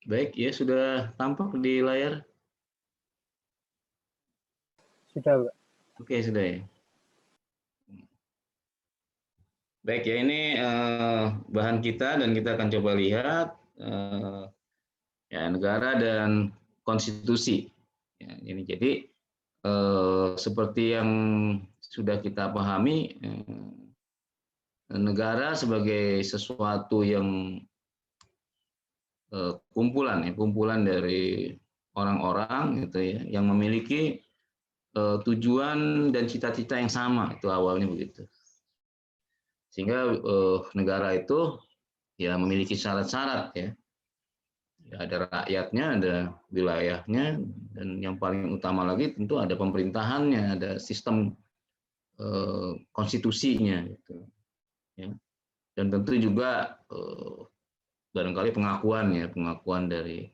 Baik, ya sudah tampak di layar. Sudah, Pak. Oke, sudah ya. Baik ya, ini bahan kita dan kita akan coba lihat ya negara dan konstitusi. Ya, ini jadi seperti yang sudah kita pahami, negara sebagai sesuatu yang kumpulan dari orang-orang gitu ya, yang memiliki tujuan dan cita-cita yang sama, itu awalnya begitu. Sehingga negara itu ya memiliki syarat-syarat ya. Ada rakyatnya, ada wilayahnya, dan yang paling utama lagi tentu ada pemerintahannya, ada sistem konstitusinya gitu. Ya. Dan tentu juga barangkali pengakuan dari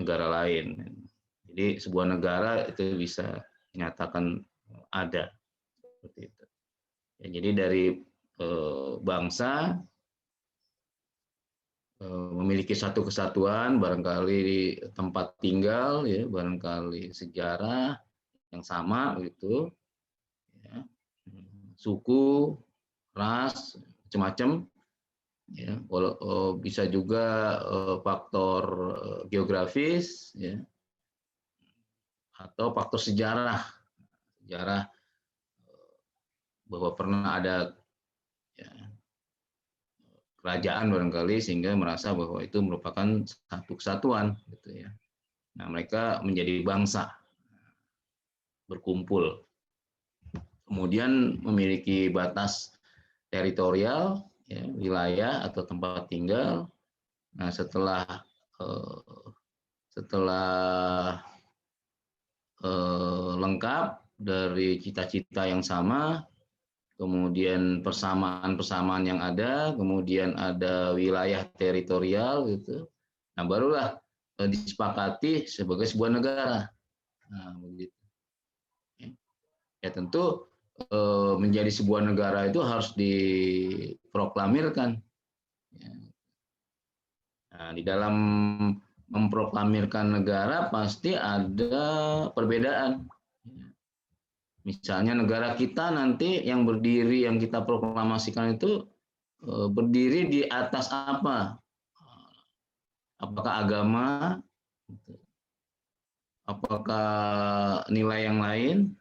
negara lain. Jadi sebuah negara itu bisa menyatakan ada seperti itu. Ya, jadi dari bangsa memiliki satu kesatuan, barangkali tempat tinggal, ya, barangkali sejarah yang sama gitu, ya, suku, ras, macam-macam, ya, bisa juga faktor geografis, ya, atau faktor sejarah bahwa pernah ada ya, kerajaan barangkali sehingga merasa bahwa itu merupakan satu kesatuan gitu ya. Nah, mereka menjadi bangsa berkumpul. Kemudian memiliki batas teritorial, ya, wilayah atau tempat tinggal. Nah, setelah lengkap dari cita-cita yang sama, kemudian persamaan-persamaan yang ada, kemudian ada wilayah teritorial gitu. Nah, barulah disepakati sebagai sebuah negara. Nah, begitu. Ya tentu menjadi sebuah negara itu harus diproklamirkan. Nah, di dalam memproklamirkan negara pasti ada perbedaan. Misalnya negara kita nanti yang berdiri, yang kita proklamasikan itu berdiri di atas apa? Apakah agama? Apakah nilai yang lain?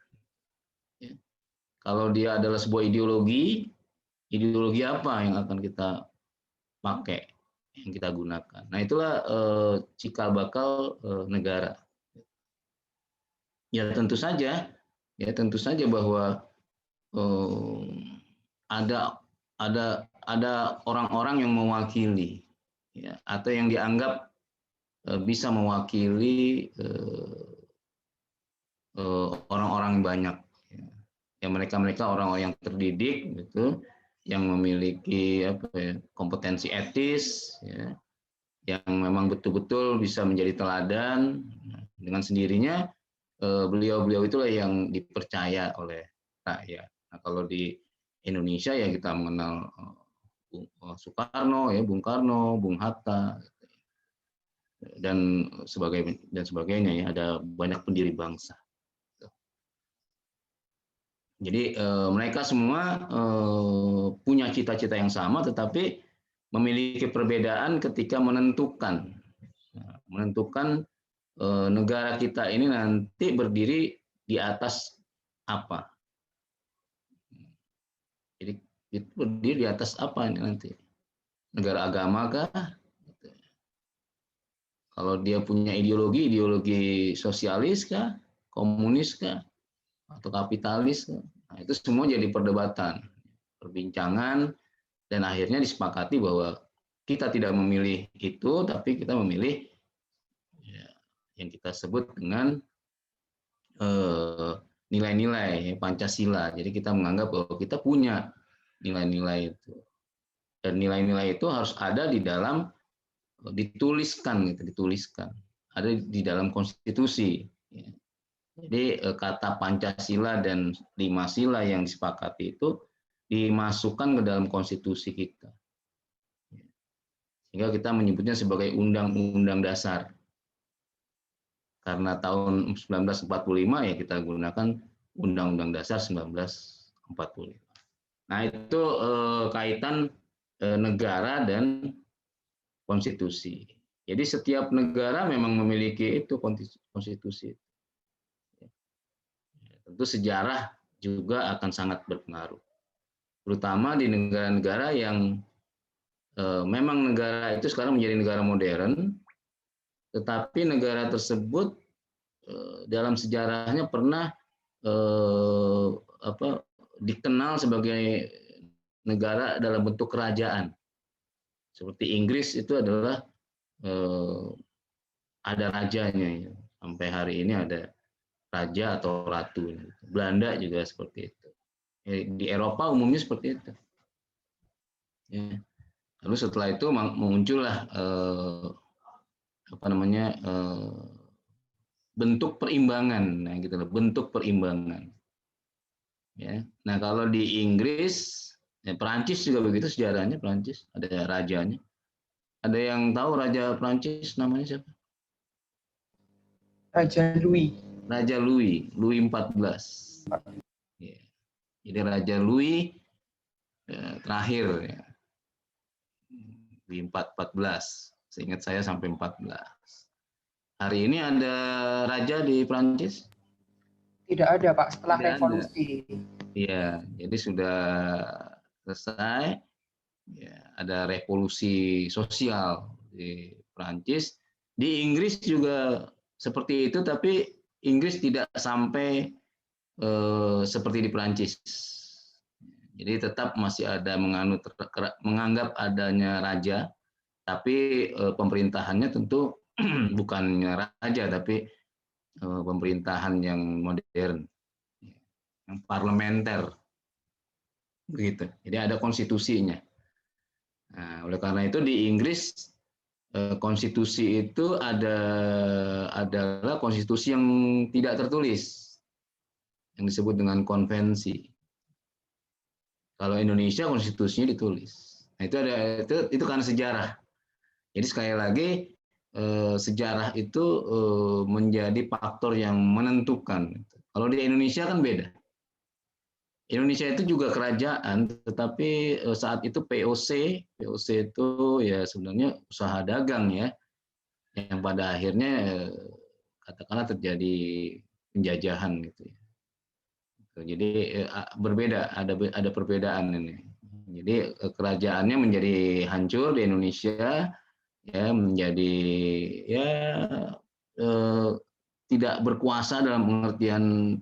Kalau dia adalah sebuah ideologi apa yang akan kita pakai, yang kita gunakan? Nah, itulah cikal bakal negara. Ya tentu saja bahwa ada orang-orang yang mewakili, ya, atau yang dianggap bisa mewakili orang-orang banyak, ya mereka orang-orang yang terdidik gitu, yang memiliki kompetensi etis, ya, yang memang betul-betul bisa menjadi teladan. Dengan sendirinya beliau-beliau itulah yang dipercaya oleh rakyat. Nah, kalau di Indonesia ya kita mengenal Soekarno, ya, Bung Karno, Bung Hatta, dan sebagainya, ya, ada banyak pendiri bangsa. Jadi mereka semua punya cita-cita yang sama, tetapi memiliki perbedaan ketika menentukan negara kita ini nanti berdiri di atas apa. Jadi itu berdiri di atas apa ini nanti? Negara agama kah? Kalau dia punya ideologi sosialis kah, komunis kah, atau kapitalis kah? Nah, itu semua jadi perdebatan, perbincangan, dan akhirnya disepakati bahwa kita tidak memilih itu, tapi kita memilih ya, yang kita sebut dengan nilai-nilai Pancasila. Jadi kita menganggap bahwa kita punya nilai-nilai itu, dan nilai-nilai itu harus ada di dalam dituliskan, ada di dalam konstitusi. Jadi kata Pancasila dan 5 sila yang disepakati itu dimasukkan ke dalam konstitusi kita. sehingga kita menyebutnya sebagai Undang-Undang Dasar. Karena tahun 1945 ya kita gunakan Undang-Undang Dasar 1945. Nah itu kaitan negara dan konstitusi. Jadi setiap negara memang memiliki itu konstitusi. Tentu sejarah juga akan sangat berpengaruh, terutama di negara-negara yang memang negara itu sekarang menjadi negara modern, tetapi negara tersebut dalam sejarahnya pernah dikenal sebagai negara dalam bentuk kerajaan. Seperti Inggris itu adalah ada rajanya, sampai hari ini ada raja atau ratu. Belanda juga seperti itu. Di Eropa umumnya seperti itu. Ya. Lalu setelah itu muncullah bentuk perimbangan, nah gitu loh, bentuk perimbangan. Ya. Nah kalau di Inggris, ya, Perancis juga begitu sejarahnya. Perancis ada rajanya. Ada yang tahu raja Perancis namanya siapa? Raja Louis. Raja Louis, Louis XIV. Ya. Jadi Raja Louis terakhir ya. Louis XIV. Seingat saya sampai 14. Hari ini ada raja di Perancis? Tidak ada, Pak, setelah Tidak revolusi. Iya, jadi sudah selesai. Ya, ada revolusi sosial di Perancis. Di Inggris juga seperti itu, tapi Inggris tidak sampai seperti di Perancis. Jadi tetap masih ada menganggap adanya raja, tapi pemerintahannya tentu bukannya raja, tapi pemerintahan yang modern, yang parlementer, begitu. Jadi ada konstitusinya. Nah, oleh karena itu di Inggris konstitusi itu adalah konstitusi yang tidak tertulis, yang disebut dengan konvensi. Kalau Indonesia konstitusinya ditulis. Nah, itu karena sejarah. Jadi sekali lagi sejarah itu menjadi faktor yang menentukan. Kalau di Indonesia kan beda. Indonesia itu juga kerajaan, tetapi saat itu POC itu ya sebenarnya usaha dagang ya, yang pada akhirnya katakanlah terjadi penjajahan gitu ya. Jadi berbeda, ada perbedaan ini. Jadi kerajaannya menjadi hancur di Indonesia, ya menjadi ya tidak berkuasa dalam pengertian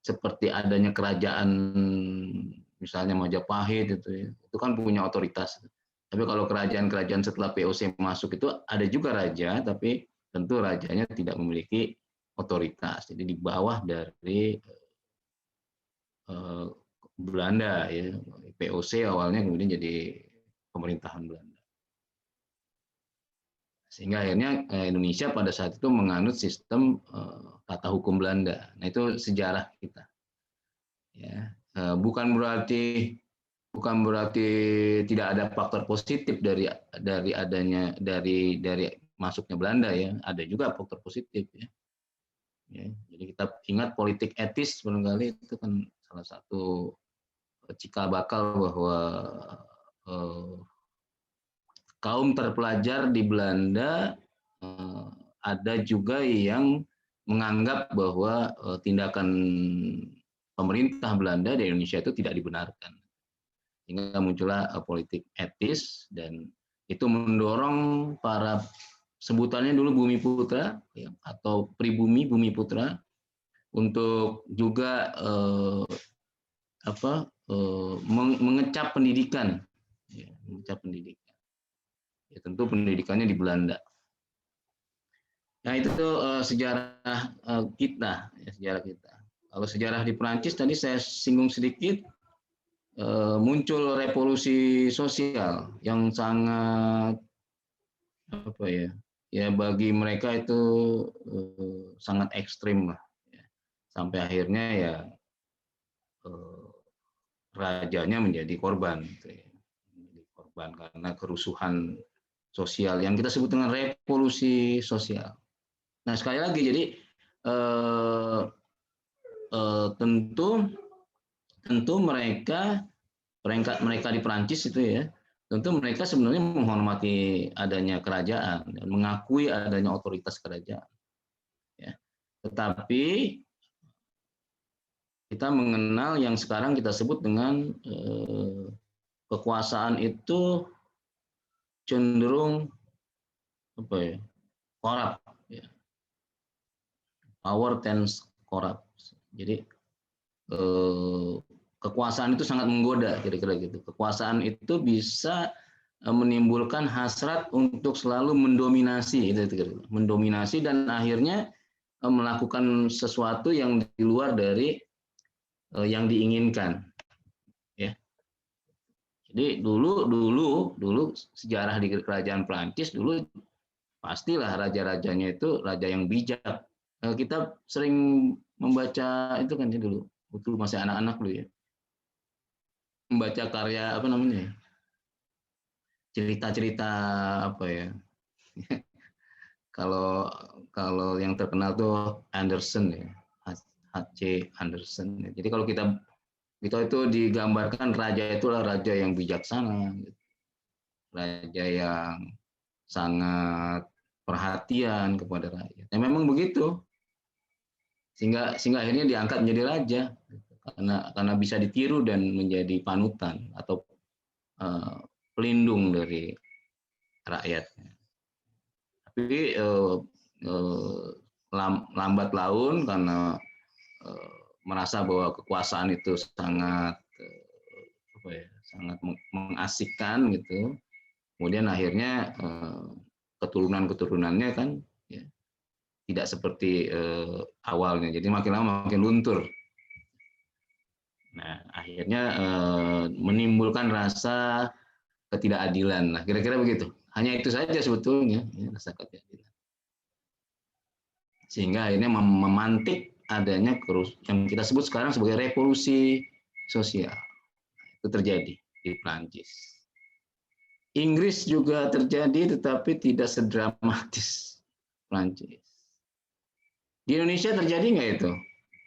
seperti adanya kerajaan misalnya Majapahit itu kan punya otoritas. Tapi kalau kerajaan-kerajaan setelah POC masuk itu ada juga raja, tapi tentu rajanya tidak memiliki otoritas. Jadi di bawah dari Belanda ya. POC awalnya kemudian jadi pemerintahan Belanda. Sehingga akhirnya Indonesia pada saat itu menganut sistem tata hukum Belanda. Nah itu sejarah kita. Ya, bukan berarti tidak ada faktor positif dari masuknya Belanda ya. Ada juga faktor positif ya. Ya, jadi kita ingat politik etis barangkali itu kan salah satu cikal bakal bahwa kaum terpelajar di Belanda ada juga yang menganggap bahwa tindakan pemerintah Belanda di Indonesia itu tidak dibenarkan. Hingga muncullah politik etis dan itu mendorong para sebutannya dulu Bumi Putra ya, atau pribumi Bumi Putra untuk juga mengecap pendidikan, ya, mengecap pendidikan. Ya, tentu pendidikannya di Belanda. Nah itu sejarah kita, ya, sejarah kita. Kalau sejarah di Perancis tadi saya singgung sedikit, muncul revolusi sosial yang sangat ya bagi mereka itu sangat ekstrim lah, ya. Sampai akhirnya ya rajanya menjadi korban, gitu ya. Menjadi korban karena kerusuhan sosial yang kita sebut dengan revolusi sosial. Nah, sekali lagi, jadi tentu mereka di Perancis itu ya, tentu mereka sebenarnya menghormati adanya kerajaan dan mengakui adanya otoritas kerajaan. Ya. Tetapi kita mengenal yang sekarang kita sebut dengan kekuasaan itu cenderung korup, ya. Power tends corrupt. Jadi kekuasaan itu sangat menggoda, kira-kira gitu. Kekuasaan itu bisa menimbulkan hasrat untuk selalu mendominasi, mendominasi dan akhirnya melakukan sesuatu yang di luar dari yang diinginkan. Ya. Jadi dulu sejarah di kerajaan Prancis dulu pastilah raja-rajanya itu raja yang bijak. Kita sering membaca itu kan dulu, waktu masih anak-anak dulu ya, membaca karya apa namanya, cerita-cerita apa ya. kalau yang terkenal tuh Andersen ya, H.C. Andersen. Jadi kalau kita itu digambarkan raja itulah raja yang bijaksana, raja yang sangat perhatian kepada rakyat. Ya, memang begitu. Sehingga akhirnya diangkat menjadi raja karena bisa ditiru dan menjadi panutan atau pelindung dari rakyatnya. Tapi lambat laun karena merasa bahwa kekuasaan itu sangat sangat mengasihkan gitu. Kemudian akhirnya keturunan-keturunannya kan ya, tidak seperti awalnya. Jadi makin lama makin luntur. Nah, akhirnya menimbulkan rasa ketidakadilan. Nah, kira-kira begitu. Hanya itu saja sebetulnya ya, rasa ketidakadilan. Sehingga akhirnya memantik adanya yang kita sebut sekarang sebagai revolusi sosial. Itu terjadi di Prancis. Inggris juga terjadi tetapi tidak sedramatis Prancis. Di Indonesia terjadi nggak itu,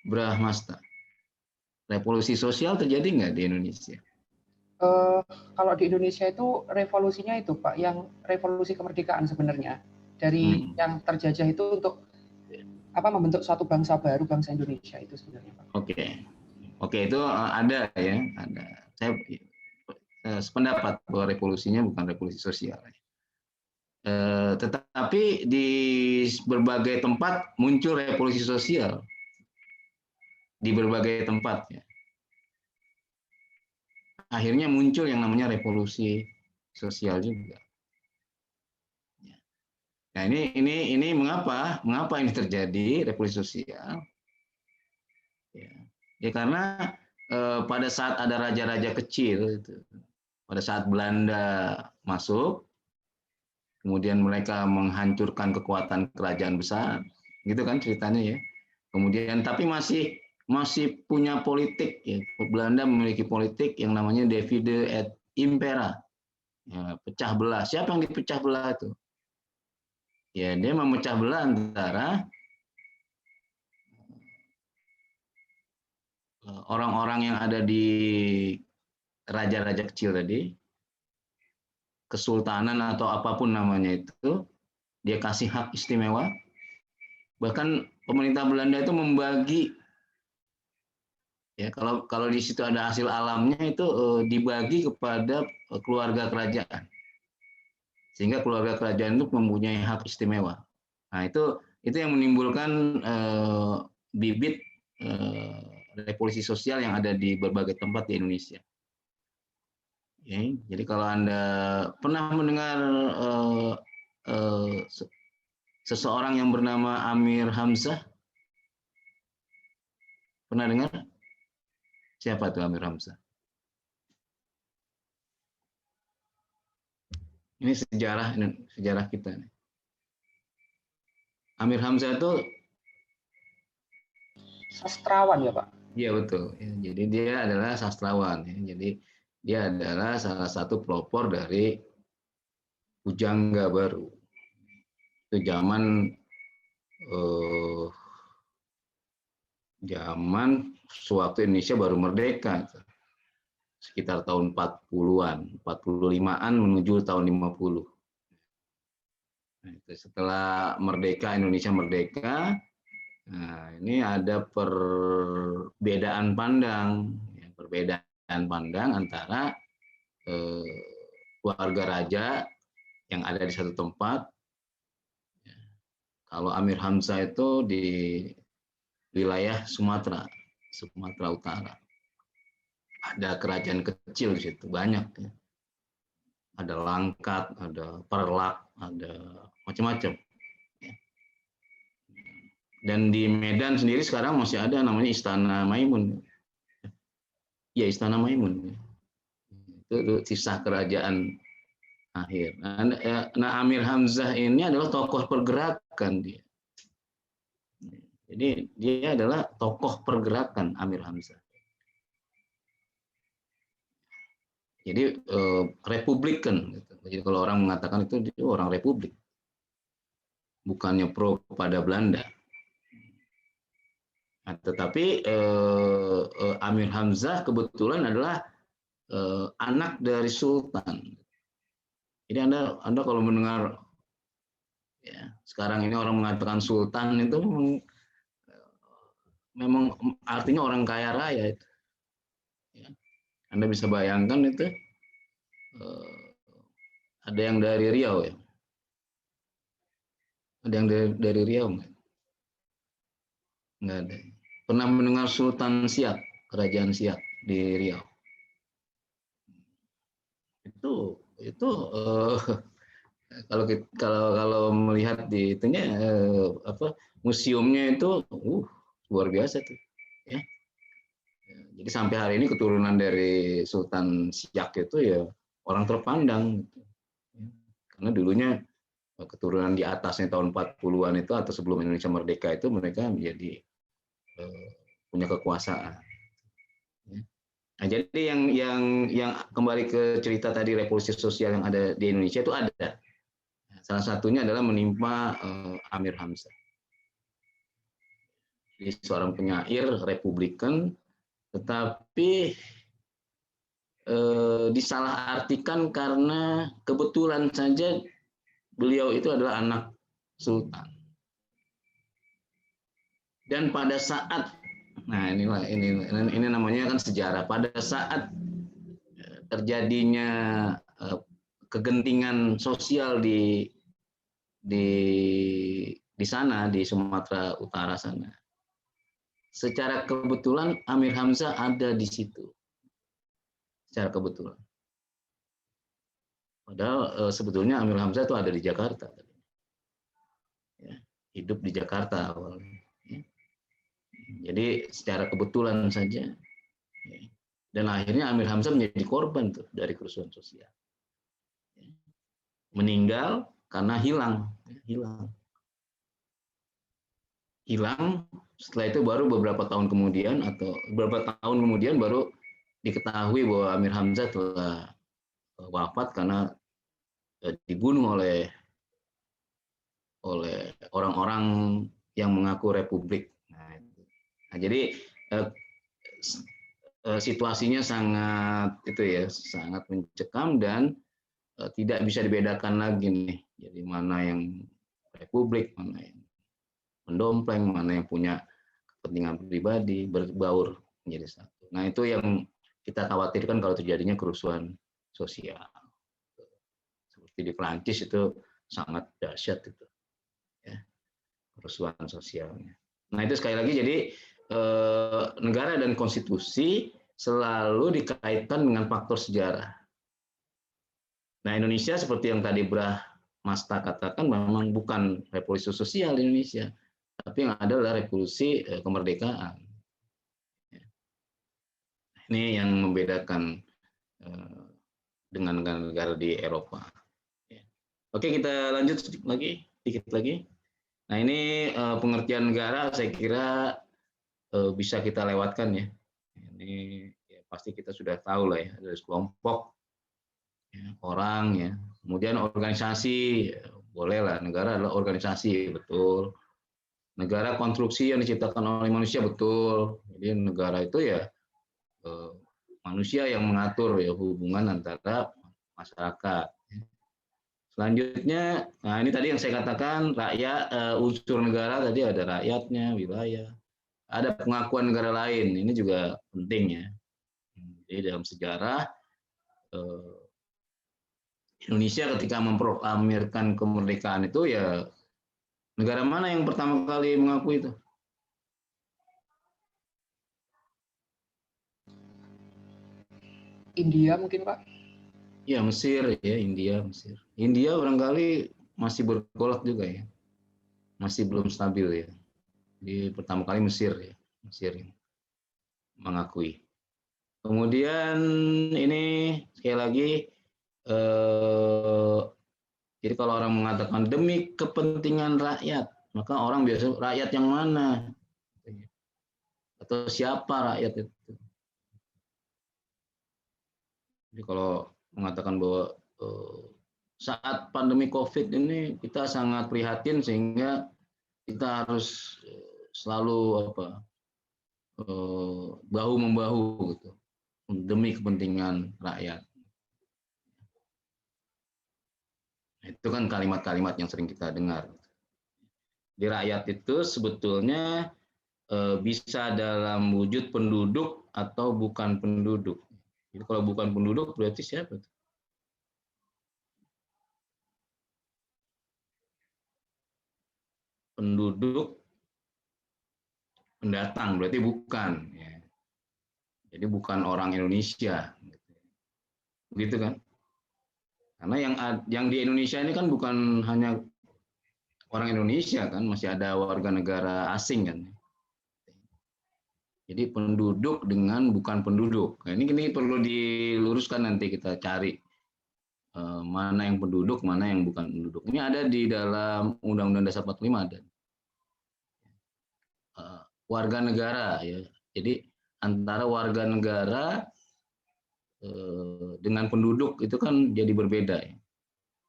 Brahmasta? Revolusi sosial terjadi nggak di Indonesia? Kalau di Indonesia itu revolusinya itu Pak, yang revolusi kemerdekaan sebenarnya. Dari yang terjajah itu untuk membentuk suatu bangsa baru, bangsa Indonesia itu sebenarnya Pak. Oke, itu ada ya, ada. Saya sependapat bahwa revolusinya bukan revolusi sosial. Tetapi di berbagai tempat muncul revolusi sosial di berbagai tempat ya. Akhirnya muncul yang namanya revolusi sosial juga. Nah, ini mengapa ini terjadi revolusi sosial? Ya karena pada saat ada raja-raja kecil, pada saat Belanda masuk, kemudian mereka menghancurkan kekuatan kerajaan besar, gitu kan ceritanya ya. Kemudian tapi masih punya politik ya. Belanda memiliki politik yang namanya divide et impera, ya, pecah belah. Siapa yang dipecah belah itu? Ya dia memecah belah antara orang-orang yang ada di raja-raja kecil tadi, kesultanan atau apapun namanya itu, dia kasih hak istimewa. Bahkan pemerintah Belanda itu membagi, ya kalau di situ ada hasil alamnya itu dibagi kepada keluarga kerajaan, sehingga keluarga kerajaan itu mempunyai hak istimewa. Nah itu yang menimbulkan bibit revolusi sosial yang ada di berbagai tempat di Indonesia. Jadi kalau Anda pernah mendengar seseorang yang bernama Amir Hamzah, pernah dengar? Siapa tuh Amir Hamzah? Ini sejarah kita. Amir Hamzah itu sastrawan ya Pak? Iya betul. Ya, jadi dia adalah sastrawan. Ya. Jadi dia adalah salah satu pelopor dari pujangga baru. Itu zaman sewaktu Indonesia baru merdeka, sekitar tahun 40-an, 45-an menuju tahun 50. Nah, setelah merdeka, Indonesia merdeka, nah, ini ada perbedaan pandang, perbedaan pandang antara keluarga raja yang ada di satu tempat. Kalau Amir Hamzah itu di wilayah Sumatera Utara. Ada kerajaan kecil di situ, banyak. Ada Langkat, ada Perlak, ada macam-macam. Dan di Medan sendiri sekarang masih ada namanya Istana Maimun. Ya, Istana Maimun. Itu sisa kerajaan akhir. Nah, Amir Hamzah ini adalah tokoh pergerakan dia. Jadi dia adalah tokoh pergerakan Amir Hamzah. Jadi Republikan. Jadi kalau orang mengatakan itu dia orang Republik, bukannya pro kepada Belanda. Nah, tetapi Amir Hamzah kebetulan adalah anak dari Sultan. Jadi Anda kalau mendengar ya, sekarang ini orang mengatakan Sultan itu memang artinya orang kaya raya itu. Ya. Anda bisa bayangkan itu ada yang dari Riau ya. Ada yang dari Riau nggak? Nggak ada. Pernah mendengar Sultan Siak, Kerajaan Siak di Riau? Itu kalau melihat di itunya museumnya itu luar biasa tuh ya. Jadi sampai hari ini keturunan dari Sultan Siak itu ya orang terpandang gitu. Karena dulunya keturunan di atasnya tahun 40-an itu atau sebelum Indonesia merdeka itu mereka menjadi punya kekuasaan. Nah, jadi yang kembali ke cerita tadi revolusi sosial yang ada di Indonesia itu ada. Salah satunya adalah menimpa Amir Hamzah. Jadi seorang penyair Republikan, tetapi disalahartikan karena kebetulan saja beliau itu adalah anak sultan. Dan pada saat, nah ini namanya kan sejarah. Pada saat terjadinya kegentingan sosial di sana di Sumatera Utara sana, secara kebetulan Amir Hamzah ada di situ. Secara kebetulan. Padahal sebetulnya Amir Hamzah itu ada di Jakarta. Ya, hidup di Jakarta awalnya. Ya. Jadi secara kebetulan saja. Ya. Dan akhirnya Amir Hamzah menjadi korban tuh dari kerusuhan sosial. Ya. Meninggal karena hilang. Hilang, setelah itu baru beberapa tahun kemudian atau beberapa tahun kemudian baru diketahui bahwa Amir Hamzah telah wafat karena dibunuh oleh orang-orang yang mengaku Republik. Nah, jadi situasinya sangat sangat mencekam dan tidak bisa dibedakan lagi nih. Jadi mana yang Republik, mana yang mendompleng, mana yang punya kepentingan pribadi, berbaur menjadi satu. Nah, itu yang kita khawatirkan kalau terjadinya kerusuhan sosial. Seperti di Perancis itu sangat dahsyat itu. Ya, kerusuhan sosialnya. Nah, itu sekali lagi jadi negara dan konstitusi selalu dikaitkan dengan faktor sejarah. Nah, Indonesia seperti yang tadi Brah Masta katakan memang bukan revolusi sosial di Indonesia, tapi yang ada adalah revolusi kemerdekaan. Ini yang membedakan dengan negara-negara di Eropa. Oke, kita lanjut sedikit lagi. Nah, ini pengertian negara saya kira bisa kita lewatkan ya. Ini ya, pasti kita sudah tahu lah ya, dari sekelompok ya, orang ya, Kemudian organisasi, bolehlah negara adalah organisasi, betul. Negara konstruksi yang diciptakan oleh manusia, betul. Jadi negara itu ya manusia yang mengatur ya hubungan antara masyarakat. Selanjutnya, nah ini tadi yang saya katakan rakyat, unsur negara tadi ada rakyatnya, wilayah, ada pengakuan negara lain. Ini juga penting ya. Jadi dalam sejarah Indonesia ketika memproklamirkan kemerdekaan itu ya negara mana yang pertama kali mengakui itu? India mungkin Pak. Ya Mesir ya, India, Mesir. India barangkali masih bergolak juga ya, masih belum stabil ya. Di pertama kali Mesir ya, Mesir yang mengakui. Kemudian ini sekali lagi, jadi kalau orang mengatakan demi kepentingan rakyat, maka orang biasa rakyat yang mana? Atau siapa rakyat itu? Jadi kalau mengatakan bahwa saat pandemi COVID ini kita sangat prihatin sehingga kita harus selalu bahu membahu gitu demi kepentingan rakyat. Itu kan kalimat-kalimat yang sering kita dengar. Di rakyat itu sebetulnya bisa dalam wujud penduduk atau bukan penduduk. Jadi kalau bukan penduduk berarti siapa? Penduduk pendatang berarti bukan. Ya. Jadi bukan orang Indonesia. Begitu kan? Karena yang di Indonesia ini kan bukan hanya orang Indonesia kan, masih ada warga negara asing kan. Jadi penduduk dengan bukan penduduk. Nah, ini perlu diluruskan nanti kita cari mana yang penduduk, mana yang bukan penduduk. Ini ada di dalam Undang-Undang Dasar 45 ada. Warga negara ya. Jadi antara warga negara dengan penduduk itu kan jadi berbeda ya.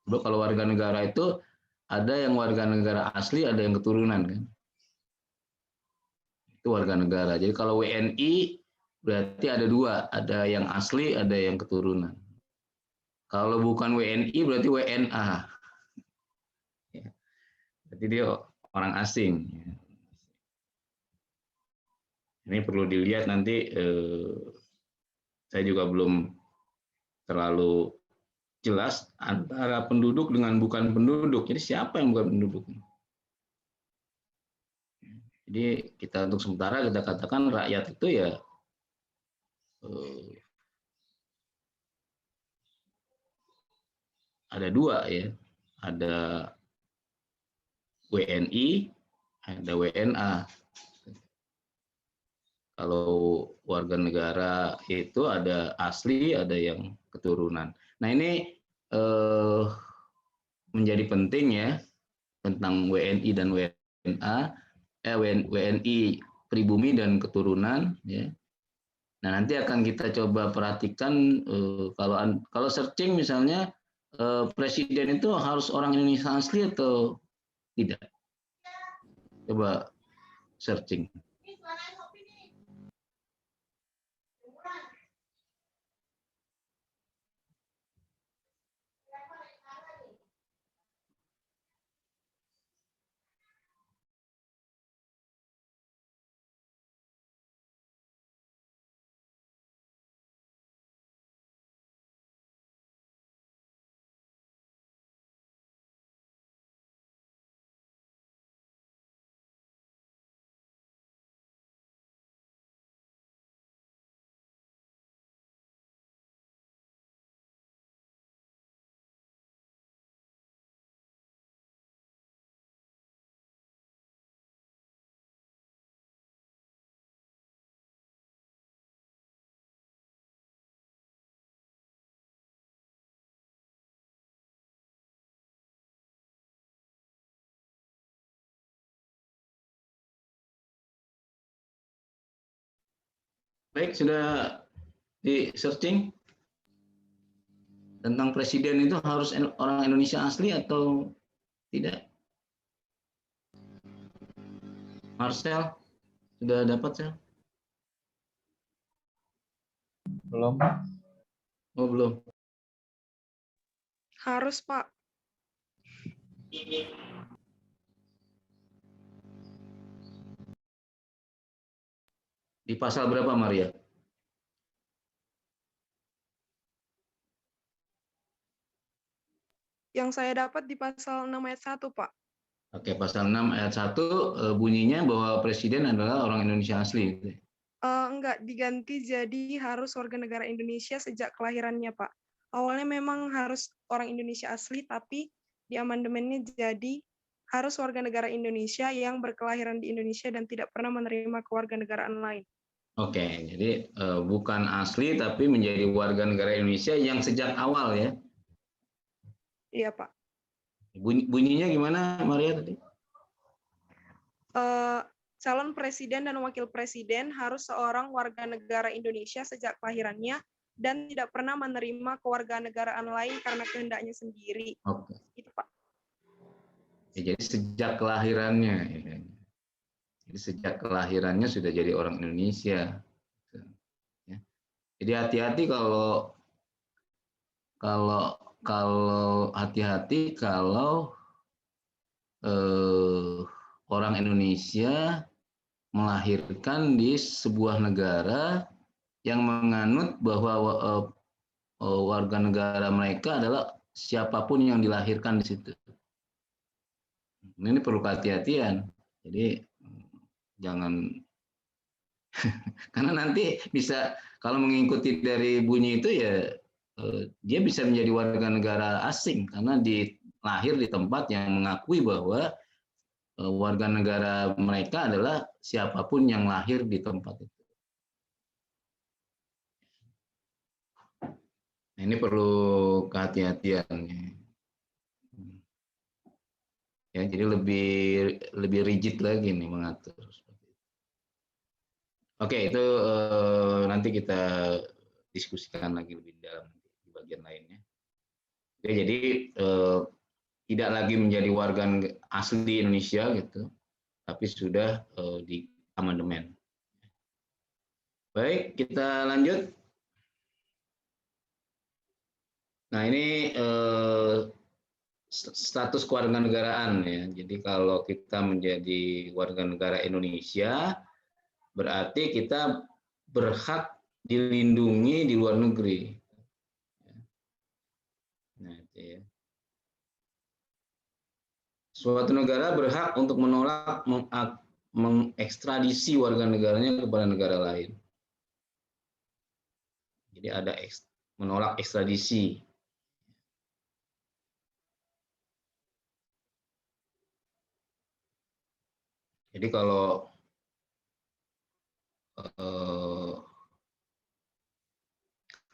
Kalau warga negara itu ada yang warga negara asli, ada yang keturunan kan. Itu warga negara. Jadi kalau WNI berarti ada dua, ada yang asli, ada yang keturunan. Kalau bukan WNI berarti WNA. Berarti dia orang asing. Ini perlu dilihat nanti. Saya juga belum terlalu jelas antara penduduk dengan bukan penduduk. Jadi siapa yang bukan penduduk? Jadi kita untuk sementara kita katakan rakyat itu ya ada dua ya, ada WNI, ada WNA. Kalau warga negara itu ada asli, ada yang keturunan. Nah ini menjadi penting ya tentang WNI dan WNA, WNI pribumi dan keturunan ya. Nah nanti akan kita coba perhatikan kalau searching misalnya presiden itu harus orang Indonesia asli atau tidak? Coba searching. Baik, sudah di searching? tentang presiden itu harus orang Indonesia asli atau tidak? Marcel, sudah dapat Sel? Belum. Oh belum. Harus, Pak. Di pasal berapa, Maria? Yang saya dapat di pasal 6 ayat 1, Pak. Oke, pasal 6 ayat 1 bunyinya bahwa presiden adalah orang Indonesia asli. Enggak, diganti jadi harus warga negara Indonesia sejak kelahirannya, Pak. Awalnya memang harus orang Indonesia asli, tapi di amandemennya jadi harus warga negara Indonesia yang berkelahiran di Indonesia dan tidak pernah menerima kewarganegaraan lain. Oke, jadi bukan asli tapi menjadi warga negara Indonesia yang sejak awal ya. Iya, Pak. Bunyinya gimana, Maria tadi? Calon presiden dan wakil presiden harus seorang warga negara Indonesia sejak kelahirannya dan tidak pernah menerima kewarganegaraan lain karena kehendaknya sendiri. Oke. Itu, Pak. Ya, jadi sejak kelahirannya, ya. Jadi sejak kelahirannya sudah jadi orang Indonesia. Ya. Jadi hati-hati kalau hati-hati kalau orang Indonesia melahirkan di sebuah negara yang menganut bahwa warga negara mereka adalah siapapun yang dilahirkan di situ. Ini perlu kehati-hatian. Jadi jangan karena nanti bisa kalau mengikuti dari bunyi itu ya dia bisa menjadi warga negara asing karena lahir di tempat yang mengakui bahwa warga negara mereka adalah siapapun yang lahir di tempat itu. Nah, ini perlu kehati-hatian. Ya, jadi lebih rigid lagi nih mengatur. Oke, itu nanti kita diskusikan lagi lebih dalam di bagian lainnya. Oke, jadi tidak lagi menjadi warga asli Indonesia gitu, tapi sudah di amandemen. Baik, kita lanjut. Nah, ini status kewarganegaraan ya. Jadi kalau kita menjadi warga negara Indonesia, berarti kita berhak dilindungi di luar negeri. Nah, itu ya. Suatu negara berhak untuk menolak mengekstradisi warga negaranya kepada negara lain. Jadi ada menolak ekstradisi. Jadi kalau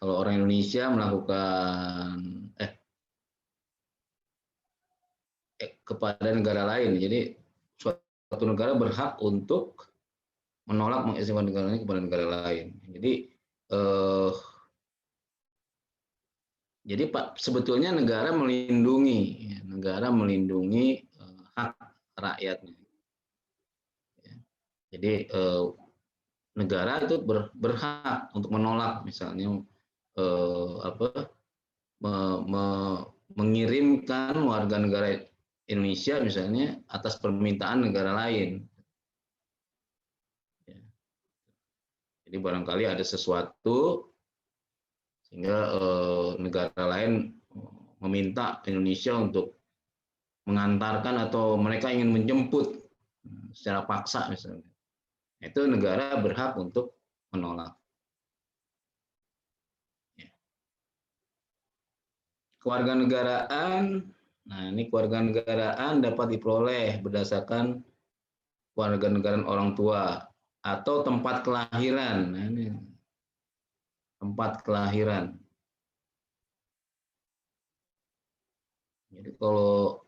orang Indonesia melakukan kepada negara lain, jadi suatu negara berhak untuk menolak mengekstradisi negaranya kepada negara lain. Jadi Pak, sebetulnya negara melindungi hak rakyatnya. Jadi negara itu berhak untuk menolak misalnya mengirimkan warga negara Indonesia misalnya atas permintaan negara lain. Jadi barangkali ada sesuatu sehingga negara lain meminta Indonesia untuk mengantarkan atau mereka ingin menjemput secara paksa misalnya. Itu negara berhak untuk menolak. Kewarganegaraan, nah ini kewarganegaraan dapat diperoleh berdasarkan kewarganegaraan orang tua atau tempat kelahiran. Nah, ini tempat kelahiran. Jadi kalau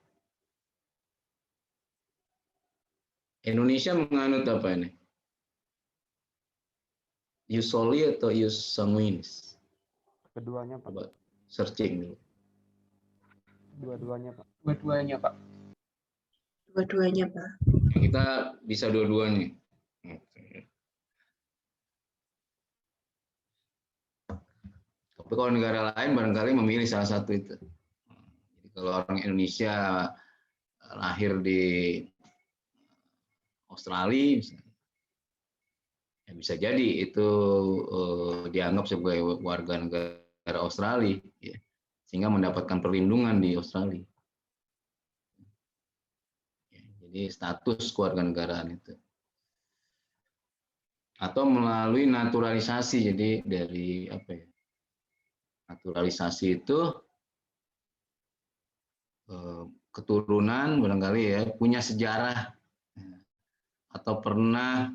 Indonesia menganut apa ini? Ius soli atau ius sanguinis? Keduanya, Pak. searching dulu. Dua-duanya, Pak. Dua-duanya, Pak. Dua-duanya, Pak. Kita bisa dua-duanya. Oke. Tapi kalau negara lain barangkali memilih salah satu itu. Jadi kalau orang Indonesia lahir di Australia, misalnya, ya bisa jadi itu dianggap sebagai warga negara Australia, ya, sehingga mendapatkan perlindungan di Australia. Ya, jadi status kewarganegaraan itu. Atau melalui naturalisasi, jadi dari apa ya? Naturalisasi itu keturunan barangkali ya punya sejarah atau pernah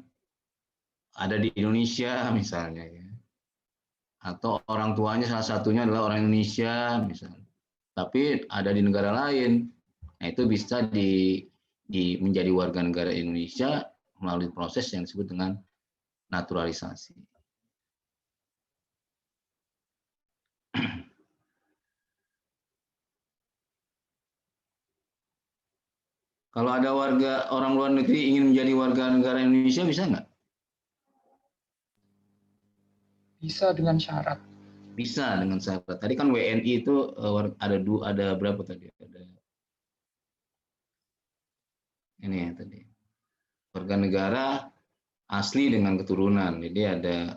ada di Indonesia misalnya ya, atau orang tuanya salah satunya adalah orang Indonesia misalnya, tapi ada di negara lain, nah itu bisa menjadi warga negara Indonesia melalui proses yang disebut dengan naturalisasi. Kalau ada orang luar negeri ingin menjadi warga negara Indonesia bisa nggak? Bisa dengan syarat. Bisa dengan syarat. Tadi kan WNI itu ada berapa tadi? Ada ini ya tadi. Warga negara asli dengan keturunan. Jadi ada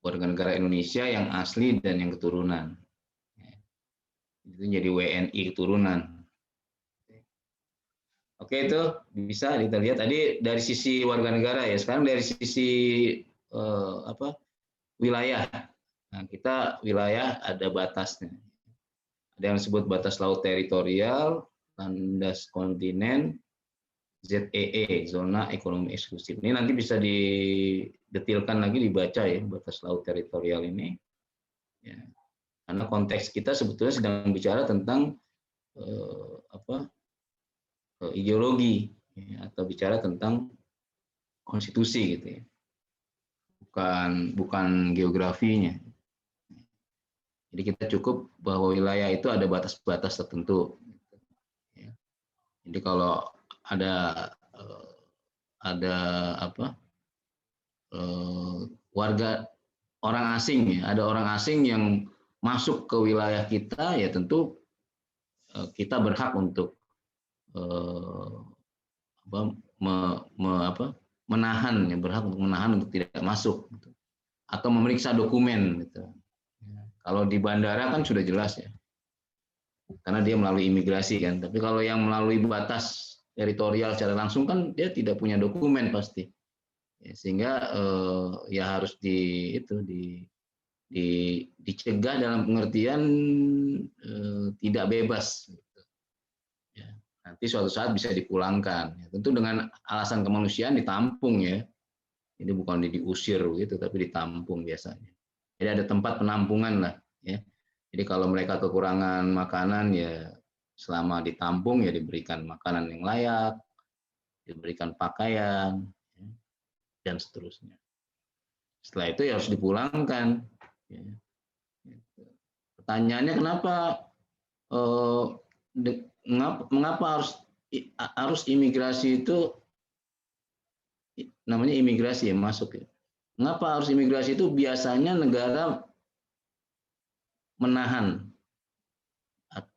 warga negara Indonesia yang asli dan yang keturunan. Itu jadi WNI keturunan. Oke, itu bisa kita lihat tadi dari sisi warga negara ya. Sekarang dari sisi wilayah. Nah, kita wilayah ada batasnya. Ada yang disebut batas laut teritorial, landas kontinen, ZEE, zona ekonomi eksklusif. Ini nanti bisa didetilkan lagi, dibaca ya batas laut teritorial ini. Ya. Karena konteks kita sebetulnya sedang bicara tentang ideologi ya, atau bicara tentang konstitusi gitu ya. Bukan geografinya. Jadi kita cukup bahwa wilayah itu ada batas-batas tertentu. Ya. Jadi kalau ada warga orang asing ya, ada orang asing yang masuk ke wilayah kita ya tentu kita berhak untuk menahan ya, berhak untuk menahan untuk tidak masuk gitu. Atau memeriksa dokumen gitu. Kalau di bandara kan sudah jelas ya, karena dia melalui imigrasi kan. Tapi kalau yang melalui batas teritorial secara langsung kan dia tidak punya dokumen pasti, ya, sehingga ya harus dicegah dalam pengertian tidak bebas. Gitu. Ya, nanti suatu saat bisa dipulangkan. Ya, tentu dengan alasan kemanusiaan ditampung ya. Ini bukan diusir gitu, tapi ditampung biasanya. Jadi ada tempat penampungan lah, ya. Jadi kalau mereka kekurangan makanan ya selama ditampung ya diberikan makanan yang layak, diberikan pakaian, ya, dan seterusnya. Setelah itu ya harus dipulangkan. Ya. Pertanyaannya mengapa harus imigrasi itu namanya imigrasi ya masuk ya. Mengapa harus imigrasi itu biasanya negara menahan,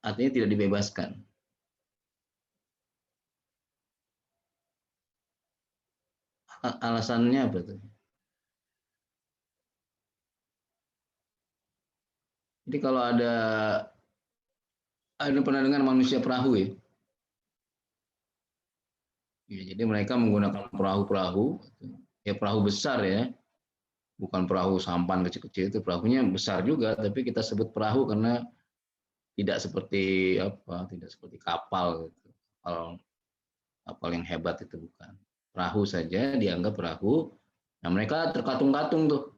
artinya tidak dibebaskan. Alasannya apa tuh? Jadi kalau ada pernah dengar manusia perahu ya? Ya, jadi mereka menggunakan perahu-perahu, ya perahu besar ya. Bukan perahu sampan kecil-kecil, itu perahunya besar juga, tapi kita sebut perahu karena tidak seperti kapal gitu. Kapal yang hebat itu bukan. Perahu saja dianggap perahu. Nah, mereka terkatung-katung tuh.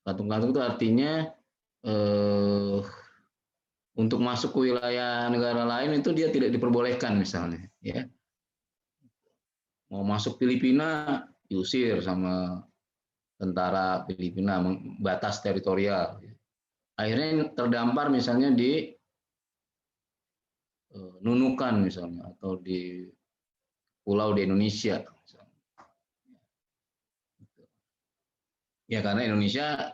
Katung-katung itu artinya untuk masuk ke wilayah negara lain itu dia tidak diperbolehkan misalnya, ya. Mau masuk Filipina diusir sama tentara Filipina, batas teritorial. akhirnya terdampar misalnya di Nunukan misalnya, atau di pulau di Indonesia. Ya karena Indonesia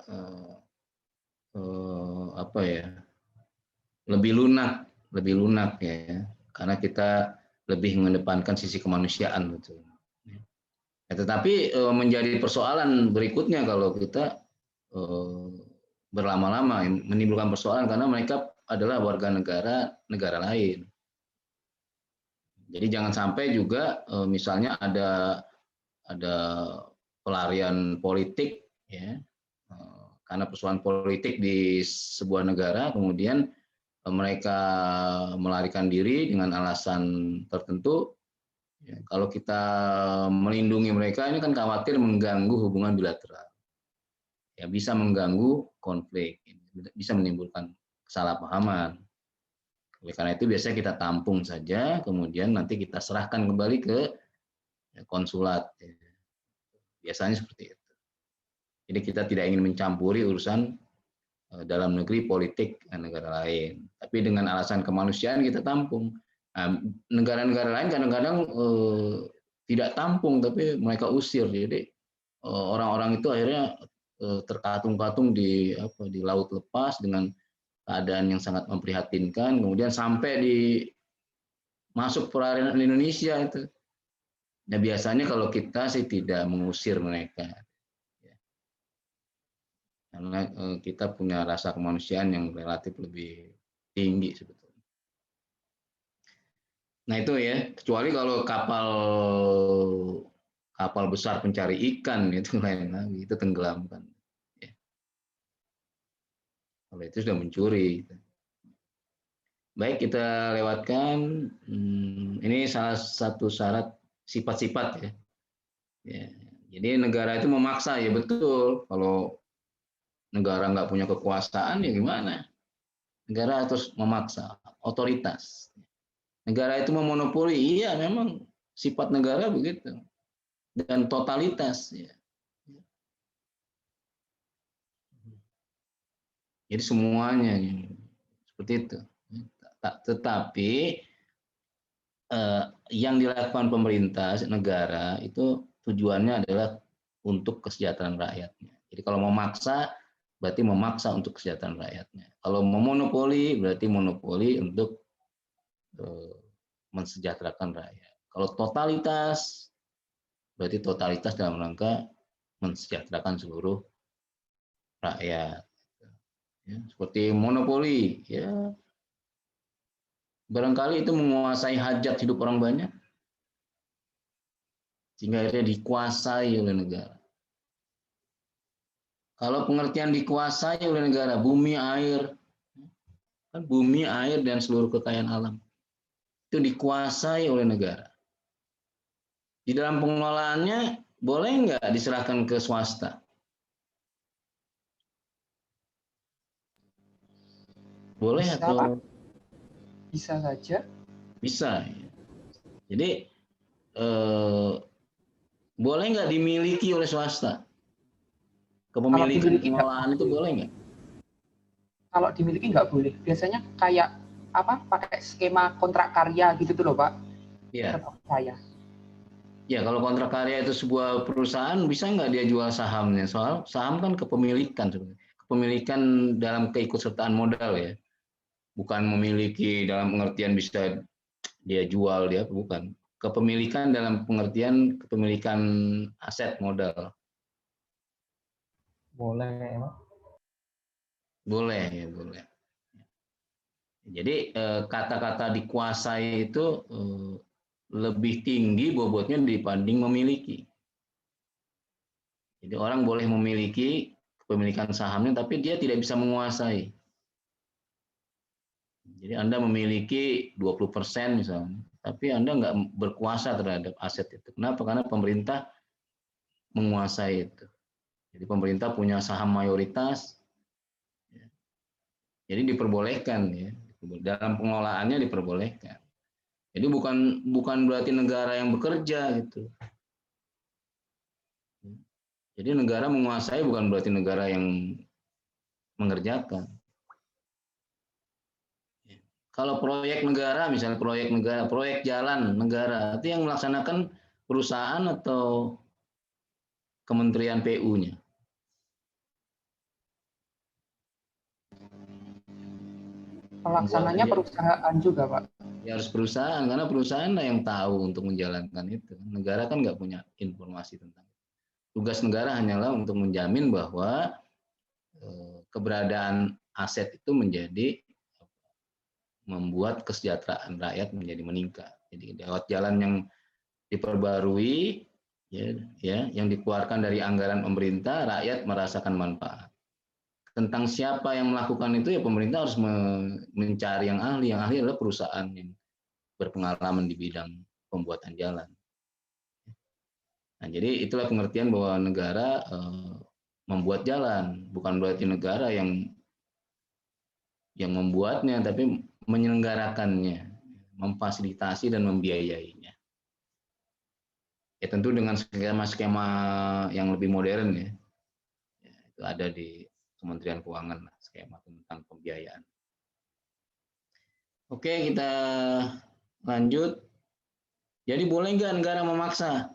apa ya, lebih lunak ya, karena kita lebih mengedepankan sisi kemanusiaan betul. Ya, tetapi menjadi persoalan berikutnya kalau kita berlama-lama menimbulkan persoalan karena mereka adalah warga negara lain. Jadi jangan sampai juga misalnya ada pelarian politik ya, karena persoalan politik di sebuah negara, kemudian mereka melarikan diri dengan alasan tertentu. Ya, kalau kita melindungi mereka ini kan khawatir mengganggu hubungan bilateral, ya bisa mengganggu konflik, bisa menimbulkan kesalahpahaman. Oleh karena itu biasanya kita tampung saja, kemudian nanti kita serahkan kembali ke konsulat. Biasanya seperti itu. Jadi kita tidak ingin mencampuri urusan dalam negeri politik negara lain. Tapi dengan alasan kemanusiaan kita tampung. Nah, negara-negara lain kadang-kadang tidak tampung, tapi mereka usir. Jadi orang-orang itu akhirnya terkatung-katung di laut lepas dengan keadaan yang sangat memprihatinkan, kemudian sampai di masuk perairan Indonesia itu. Nah biasanya kalau kita sih tidak mengusir mereka, karena kita punya rasa kemanusiaan yang relatif lebih tinggi sebetulnya. Nah itu ya, kecuali kalau kapal besar pencari ikan itu lain lagi, itu tenggelamkan. Kalau itu sudah mencuri. Baik, kita lewatkan. Ini salah satu syarat sifat-sifat ya. Jadi negara itu memaksa, ya betul. Kalau negara nggak punya kekuasaan ya gimana? Negara terus memaksa, otoritas. Negara itu memonopoli, iya memang sifat negara begitu. Dan totalitas. Ya. Jadi semuanya seperti itu. Tetapi yang dilakukan pemerintah negara itu tujuannya adalah untuk kesejahteraan rakyatnya. Jadi kalau memaksa berarti memaksa untuk kesejahteraan rakyatnya. Kalau memonopoli berarti monopoli untuk mensejahterakan rakyat. Kalau totalitas berarti totalitas dalam rangka mensejahterakan seluruh rakyat. Ya, seperti monopoli, ya barangkali itu menguasai hajat hidup orang banyak, sehingga akhirnya dikuasai oleh negara. Kalau pengertian dikuasai oleh negara, bumi, air, kan bumi, air, dan seluruh kekayaan alam, itu dikuasai oleh negara. Di dalam pengelolaannya, boleh nggak diserahkan ke swasta? Boleh Bisa, atau? Pak. Bisa saja. Bisa. Jadi, boleh nggak dimiliki oleh swasta? Kepemilikan pengelolaan itu boleh nggak? Kalau dimiliki nggak boleh. Biasanya kayak pakai skema kontrak karya gitu tuh loh Pak. Iya. Saya. Ya kalau kontrak karya itu sebuah perusahaan bisa nggak dia jual sahamnya? Soal saham kan kepemilikan sebenarnya. Kepemilikan dalam keikutsertaan modal ya. Bukan memiliki dalam pengertian bisa dia jual dia bukan. Kepemilikan dalam pengertian kepemilikan aset modal. Boleh, Pak. Boleh ya, boleh. Jadi kata-kata dikuasai itu lebih tinggi bobotnya dibanding memiliki. Jadi orang boleh memiliki kepemilikan sahamnya, tapi dia tidak bisa menguasai. Jadi Anda memiliki 20% misalnya, tapi Anda nggak berkuasa terhadap aset itu. Kenapa? Karena pemerintah menguasai itu. Jadi pemerintah punya saham mayoritas, jadi diperbolehkan ya, dalam pengelolaannya diperbolehkan. Jadi bukan berarti negara yang bekerja gitu. Jadi negara menguasai bukan berarti negara yang mengerjakan. kalau proyek negara, misalnya proyek negara, proyek jalan negara, itu yang melaksanakan perusahaan atau Kementerian PU-nya? Pelaksananya perusahaan juga, Pak. Ya harus perusahaan, karena perusahaan lah yang tahu untuk menjalankan itu. Negara kan nggak punya informasi tentang itu. Tugas negara hanyalah untuk menjamin bahwa keberadaan aset itu menjadi membuat kesejahteraan rakyat menjadi meningkat. Jadi lewat jalan yang diperbarui, ya, yang dikeluarkan dari anggaran pemerintah, rakyat merasakan manfaat. Tentang siapa yang melakukan itu, ya pemerintah harus mencari yang ahli. Yang ahli adalah perusahaan yang berpengalaman di bidang pembuatan jalan. Nah, jadi itulah pengertian bahwa negara membuat jalan, bukan berarti negara yang membuatnya, tapi menyelenggarakannya, memfasilitasi dan membiayainya. Ya tentu dengan skema-skema yang lebih modern ya. Itu ada di Kementerian Keuangan, skema tentang pembiayaan. Oke, kita lanjut. Jadi boleh nggak negara memaksa?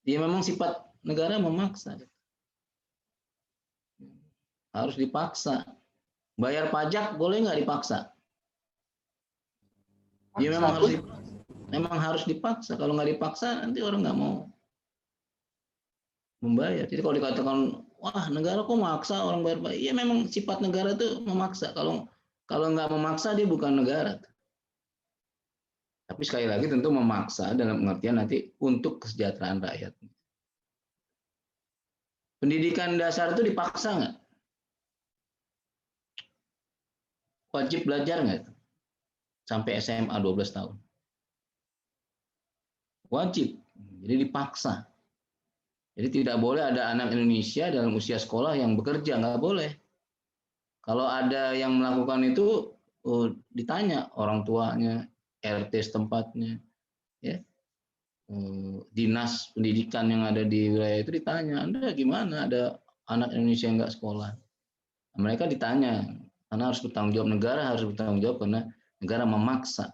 Ya memang sifat negara memaksa. Harus dipaksa. Bayar pajak boleh nggak dipaksa? Ya memang harus dipaksa. Kalau nggak dipaksa nanti orang nggak mau membayar. Jadi kalau dikatakan, wah negara kok maksa orang bayar pajak? Ya memang sifat negara itu memaksa. Kalau nggak memaksa dia bukan negara. Tapi sekali lagi tentu memaksa dalam pengertian nanti untuk kesejahteraan rakyat. Pendidikan dasar itu dipaksa nggak? Wajib belajar nggak? Sampai SMA 12 tahun. Wajib. Jadi dipaksa. Jadi tidak boleh ada anak Indonesia dalam usia sekolah yang bekerja, nggak boleh. Kalau ada yang melakukan itu, ditanya orang tuanya, RT setempatnya, ya, dinas pendidikan yang ada di wilayah itu ditanya, Anda gimana ada anak Indonesia yang nggak sekolah? Mereka ditanya, karena harus bertanggung jawab, negara harus bertanggung jawab karena negara memaksa.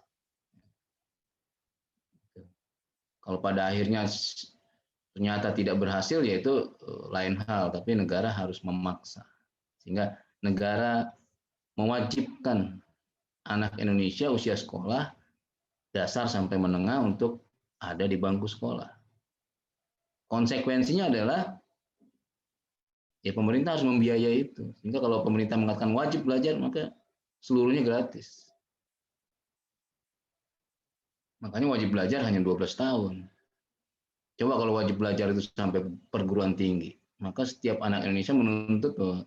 Kalau pada akhirnya ternyata tidak berhasil, yaitu lain hal, tapi negara harus memaksa. Sehingga negara mewajibkan anak Indonesia usia sekolah dasar sampai menengah untuk ada di bangku sekolah. Konsekuensinya adalah ya pemerintah harus membiayai itu. Sehingga kalau pemerintah mengatakan wajib belajar, maka seluruhnya gratis. Makanya wajib belajar hanya 12 tahun. Coba kalau wajib belajar itu sampai perguruan tinggi, maka setiap anak Indonesia menuntut bahwa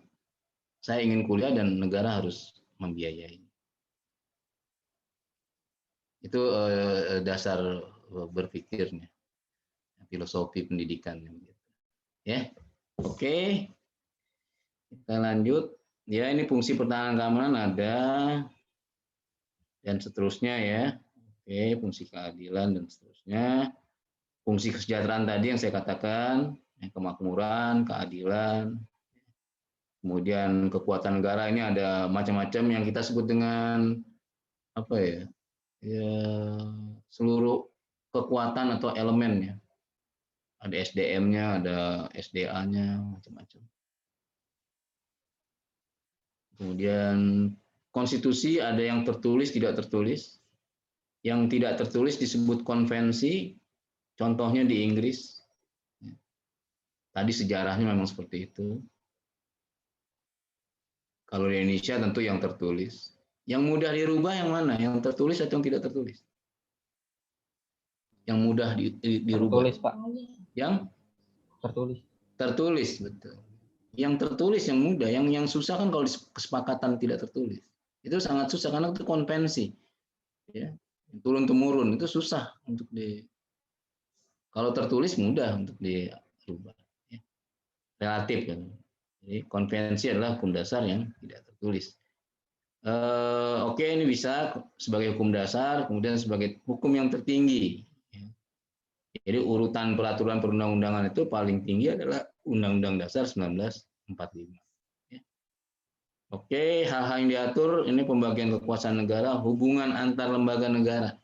saya ingin kuliah dan negara harus membiayai. Itu dasar berpikirnya, filosofi pendidikan. Ya, oke. Kita lanjut. Ya, ini fungsi pertahanan keamanan ada dan seterusnya ya. Oke, fungsi keadilan dan seterusnya. Fungsi kesejahteraan tadi yang saya katakan, kemakmuran, keadilan. Kemudian kekuatan negara ini ada macam-macam yang kita sebut dengan apa ya? Ya, seluruh kekuatan atau elemennya. Ada SDM-nya, ada SDA-nya, macam-macam. Kemudian konstitusi ada yang tertulis, tidak tertulis. Yang tidak tertulis disebut konvensi, contohnya di Inggris. Tadi sejarahnya memang seperti itu. Kalau di Indonesia tentu yang tertulis. Yang mudah dirubah yang mana? Yang tertulis atau yang tidak tertulis? Yang mudah dirubah. Tertulis, Pak. Yang Tertulis. Tertulis, betul. Yang tertulis yang mudah, yang susah kan kalau kesepakatan tidak tertulis. Itu sangat susah karena itu konvensi. Ya. Turun temurun itu susah untuk kalau tertulis mudah untuk dirubah. Ya. Relatif kan. Jadi konvensi adalah hukum dasar yang tidak tertulis. Oke, ini bisa sebagai hukum dasar, kemudian sebagai hukum yang tertinggi. Jadi urutan peraturan perundang-undangan itu paling tinggi adalah Undang-Undang Dasar 1945. Oke. Oke, hal-hal yang diatur ini pembagian kekuasaan negara, hubungan antar lembaga negara.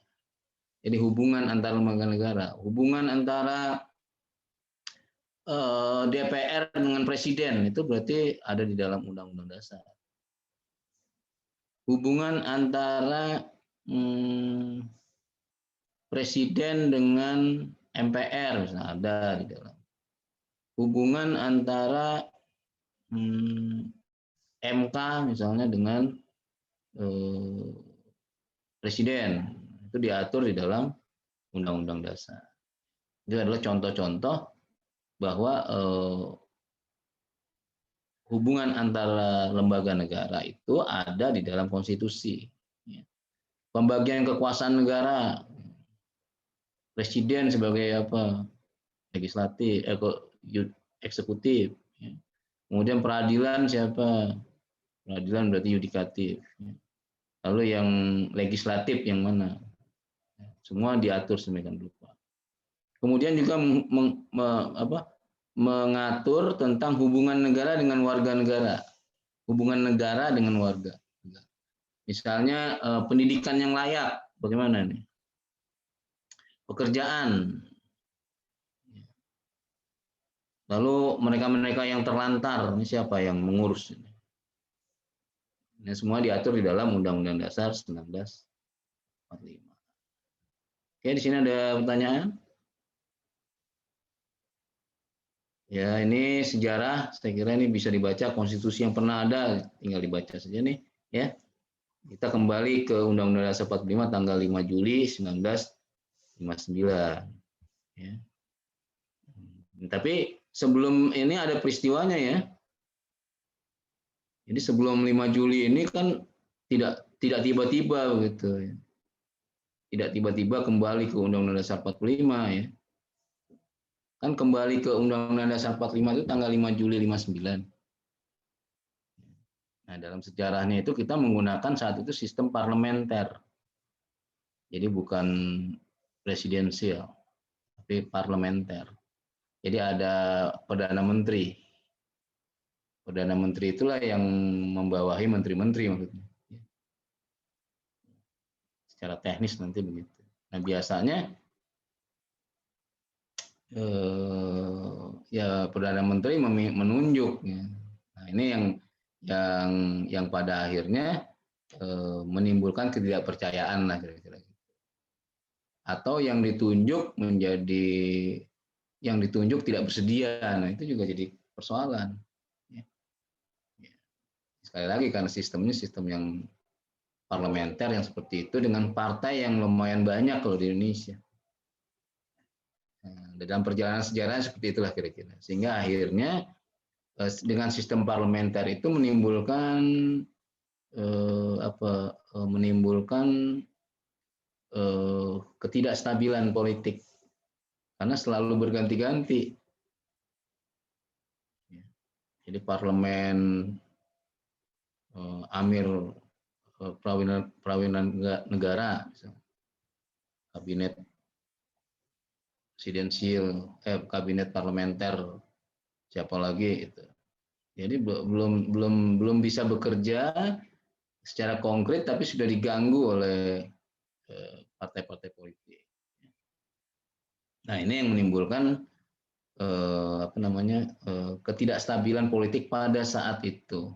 Jadi hubungan antar lembaga negara, hubungan antara DPR dengan presiden itu berarti ada di dalam Undang-Undang Dasar. Hubungan antara presiden dengan MPR misalnya ada di dalam. Hubungan antara MK misalnya dengan presiden itu diatur di dalam Undang-Undang Dasar. Itu adalah contoh-contoh bahwa hubungan antara lembaga negara itu ada di dalam konstitusi. Pembagian kekuasaan negara, presiden sebagai apa? Legislatif, eksekutif. Kemudian peradilan siapa? Peradilan berarti yudikatif. Lalu yang legislatif yang mana? Semua diatur sedemikian rupa. Kemudian juga mengatur tentang hubungan negara dengan warga negara. Hubungan negara dengan warga. Misalnya pendidikan yang layak, bagaimana nih? Pekerjaan. Lalu mereka-mereka yang terlantar, ini siapa yang mengurus ini? Ini semua diatur di dalam Undang-Undang Dasar 1945. Oke, di sini ada pertanyaan? Ya, ini sejarah, saya kira ini bisa dibaca, konstitusi yang pernah ada, tinggal dibaca saja nih. Ya, kita kembali ke Undang-Undang Dasar 45 tanggal 5 Juli 1959. Ya. Tapi sebelum ini ada peristiwanya ya. Jadi sebelum 5 Juli ini kan tidak tiba-tiba begitu ya. Tidak tiba-tiba kembali ke Undang-Undang Dasar 45 ya. Kan kembali ke Undang-Undang Dasar 45 itu tanggal 5 Juli 59. Nah, dalam sejarahnya itu kita menggunakan saat itu sistem parlementer. Jadi bukan presidensial, tapi parlementer. Jadi ada Perdana Menteri. Perdana Menteri itulah yang membawahi menteri-menteri maksudnya. Secara teknis nanti begitu. Nah, biasanya ya Perdana Menteri menunjuk. Ya. Nah, ini yang pada akhirnya menimbulkan ketidakpercayaan lah kira-kira. Atau yang ditunjuk tidak bersedia. Nah, itu juga jadi persoalan. Sekali lagi karena sistemnya sistem yang parlementer yang seperti itu dengan partai yang lumayan banyak kalau di Indonesia. Nah, dalam perjalanan sejarah seperti itulah kira-kira. Sehingga akhirnya dengan sistem parlementer itu menimbulkan ketidakstabilan politik karena selalu berganti-ganti. Jadi parlemen Amir Prawinan Negara, kabinet presidensial, kabinet parlementer, siapa lagi itu. Jadi belum bisa bekerja secara konkret, tapi sudah diganggu oleh partai-partai politik. Nah, ini yang menimbulkan ketidakstabilan politik pada saat itu.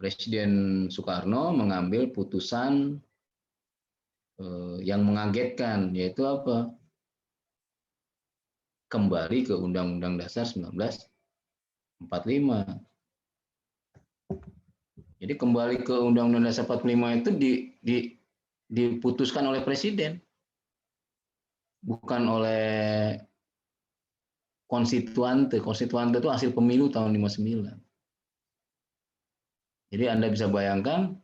Presiden Soekarno mengambil putusan yang mengagetkan, yaitu apa? Kembali ke Undang-Undang Dasar 1945. Jadi kembali ke Undang-Undang Dasar 45 itu diputuskan oleh presiden, bukan oleh konstituante. Konstituante itu hasil pemilu tahun 59. Jadi Anda bisa bayangkan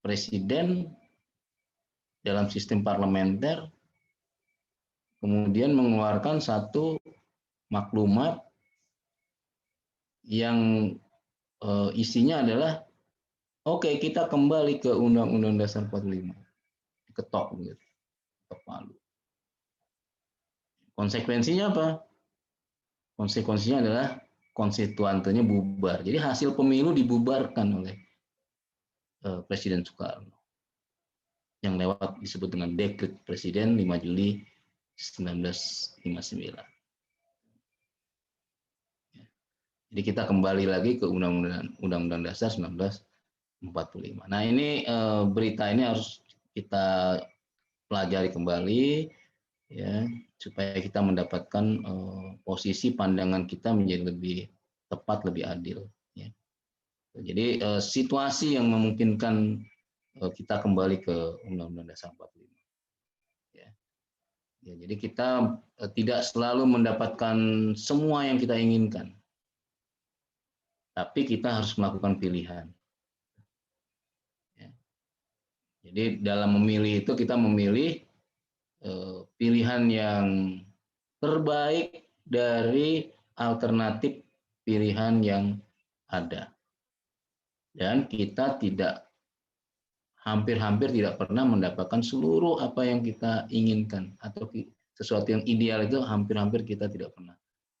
presiden dalam sistem parlementer kemudian mengeluarkan satu maklumat yang isinya adalah oke, kita kembali ke Undang-Undang Dasar 45. Ketok gitu. Ketok palu. Konsekuensinya apa? Konsekuensinya adalah konstituantenya bubar. Jadi hasil pemilu dibubarkan oleh Presiden Soekarno yang lewat disebut dengan Dekret Presiden 5 Juli 1959. Jadi kita kembali lagi ke Undang-Undang Dasar 1945. Nah ini berita ini harus kita pelajari kembali, ya, supaya kita mendapatkan posisi pandangan kita menjadi lebih tepat, lebih adil. Ya. Jadi situasi yang memungkinkan kita kembali ke Undang-Undang Dasar 45. Ya. Ya, jadi kita tidak selalu mendapatkan semua yang kita inginkan, tapi kita harus melakukan pilihan. Ya. Jadi dalam memilih itu kita memilih pilihan yang terbaik dari alternatif pilihan yang ada. Dan kita hampir-hampir tidak pernah mendapatkan seluruh apa yang kita inginkan, atau sesuatu yang ideal itu hampir-hampir kita tidak pernah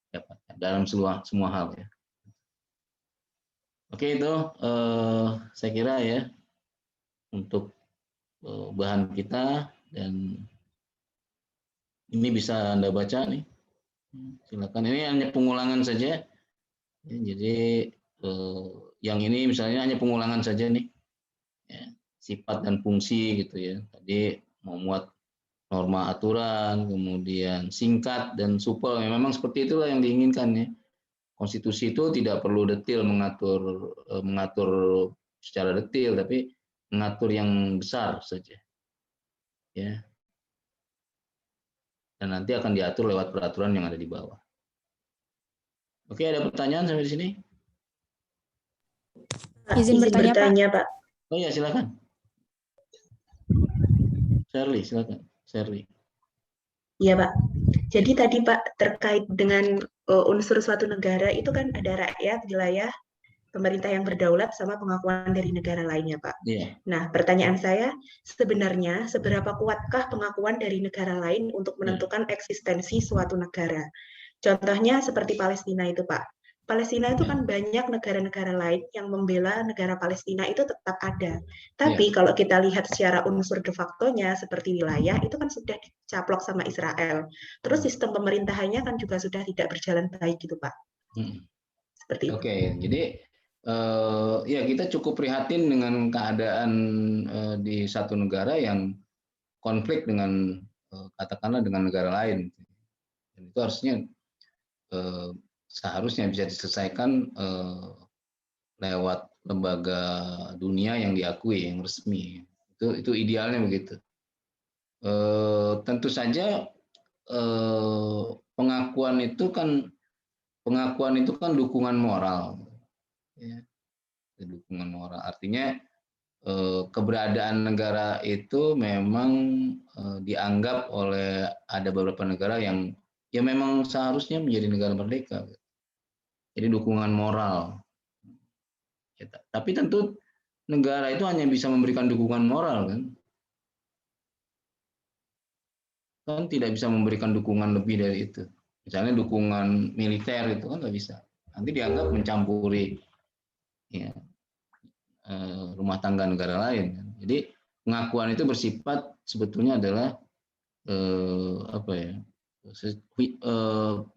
dapatkan dalam semua hal, ya. Oke, itu saya kira ya untuk bahan kita, dan ini bisa Anda baca nih. Silakan. Ini hanya pengulangan saja. Ya, jadi yang ini misalnya hanya pengulangan saja nih. Ya, sifat dan fungsi gitu ya. Tadi memuat norma aturan, kemudian singkat dan supel. Ya, memang seperti itulah yang diinginkan ya. Konstitusi itu tidak perlu detail mengatur secara detail, tapi mengatur yang besar saja. Ya. Dan nanti akan diatur lewat peraturan yang ada di bawah. Oke, ada pertanyaan sampai di sini? Izin bertanya, Pak. Oh ya, silakan. Shirley, silakan. Shirley. Iya, Pak. Jadi tadi Pak terkait dengan unsur suatu negara itu kan ada rakyat, wilayah, pemerintah yang berdaulat sama pengakuan dari negara lainnya, Pak. Yeah. Nah, pertanyaan saya sebenarnya seberapa kuatkah pengakuan dari negara lain untuk menentukan eksistensi suatu negara? Contohnya seperti Palestina itu, Pak. Palestina itu kan banyak negara-negara lain yang membela negara Palestina itu tetap ada. Tapi kalau kita lihat secara unsur de facto-nya seperti wilayah itu kan sudah dicaplok sama Israel. Terus sistem pemerintahannya kan juga sudah tidak berjalan baik gitu, Pak. Seperti itu. Oke, jadi ya kita cukup prihatin dengan keadaan di satu negara yang konflik dengan katakanlah dengan negara lain. Dan itu harusnya seharusnya bisa diselesaikan lewat lembaga dunia yang diakui, yang resmi. Itu idealnya begitu. Tentu saja pengakuan itu kan dukungan moral, ya. Dukungan moral artinya keberadaan negara itu memang dianggap oleh ada beberapa negara yang ya memang seharusnya menjadi negara merdeka. Jadi dukungan moral. Ya, tapi tentu negara itu hanya bisa memberikan dukungan moral kan tidak bisa memberikan dukungan lebih dari itu. Misalnya dukungan militer itu kan nggak bisa. Nanti dianggap mencampuri ya, rumah tangga negara lain. Jadi pengakuan itu bersifat sebetulnya adalah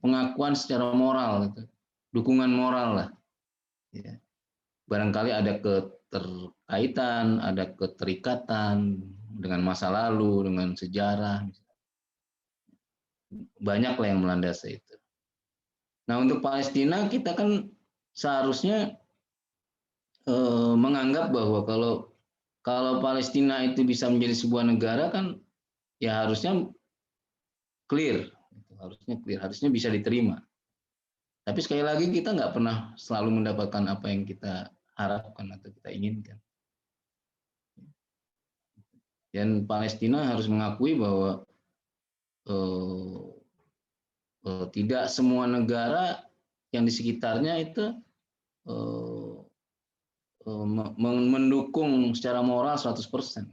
pengakuan secara moral, gitu. Dukungan moral lah. Ya. Barangkali ada keterkaitan, ada keterikatan dengan masa lalu, dengan sejarah. Banyaklah yang melandasi itu. Nah untuk Palestina kita kan seharusnya menganggap bahwa kalau Palestina itu bisa menjadi sebuah negara kan ya harusnya clear, harusnya bisa diterima. Tapi sekali lagi kita nggak pernah selalu mendapatkan apa yang kita harapkan atau kita inginkan. Dan Palestina harus mengakui bahwa tidak semua negara yang di sekitarnya itu mendukung secara moral 100%.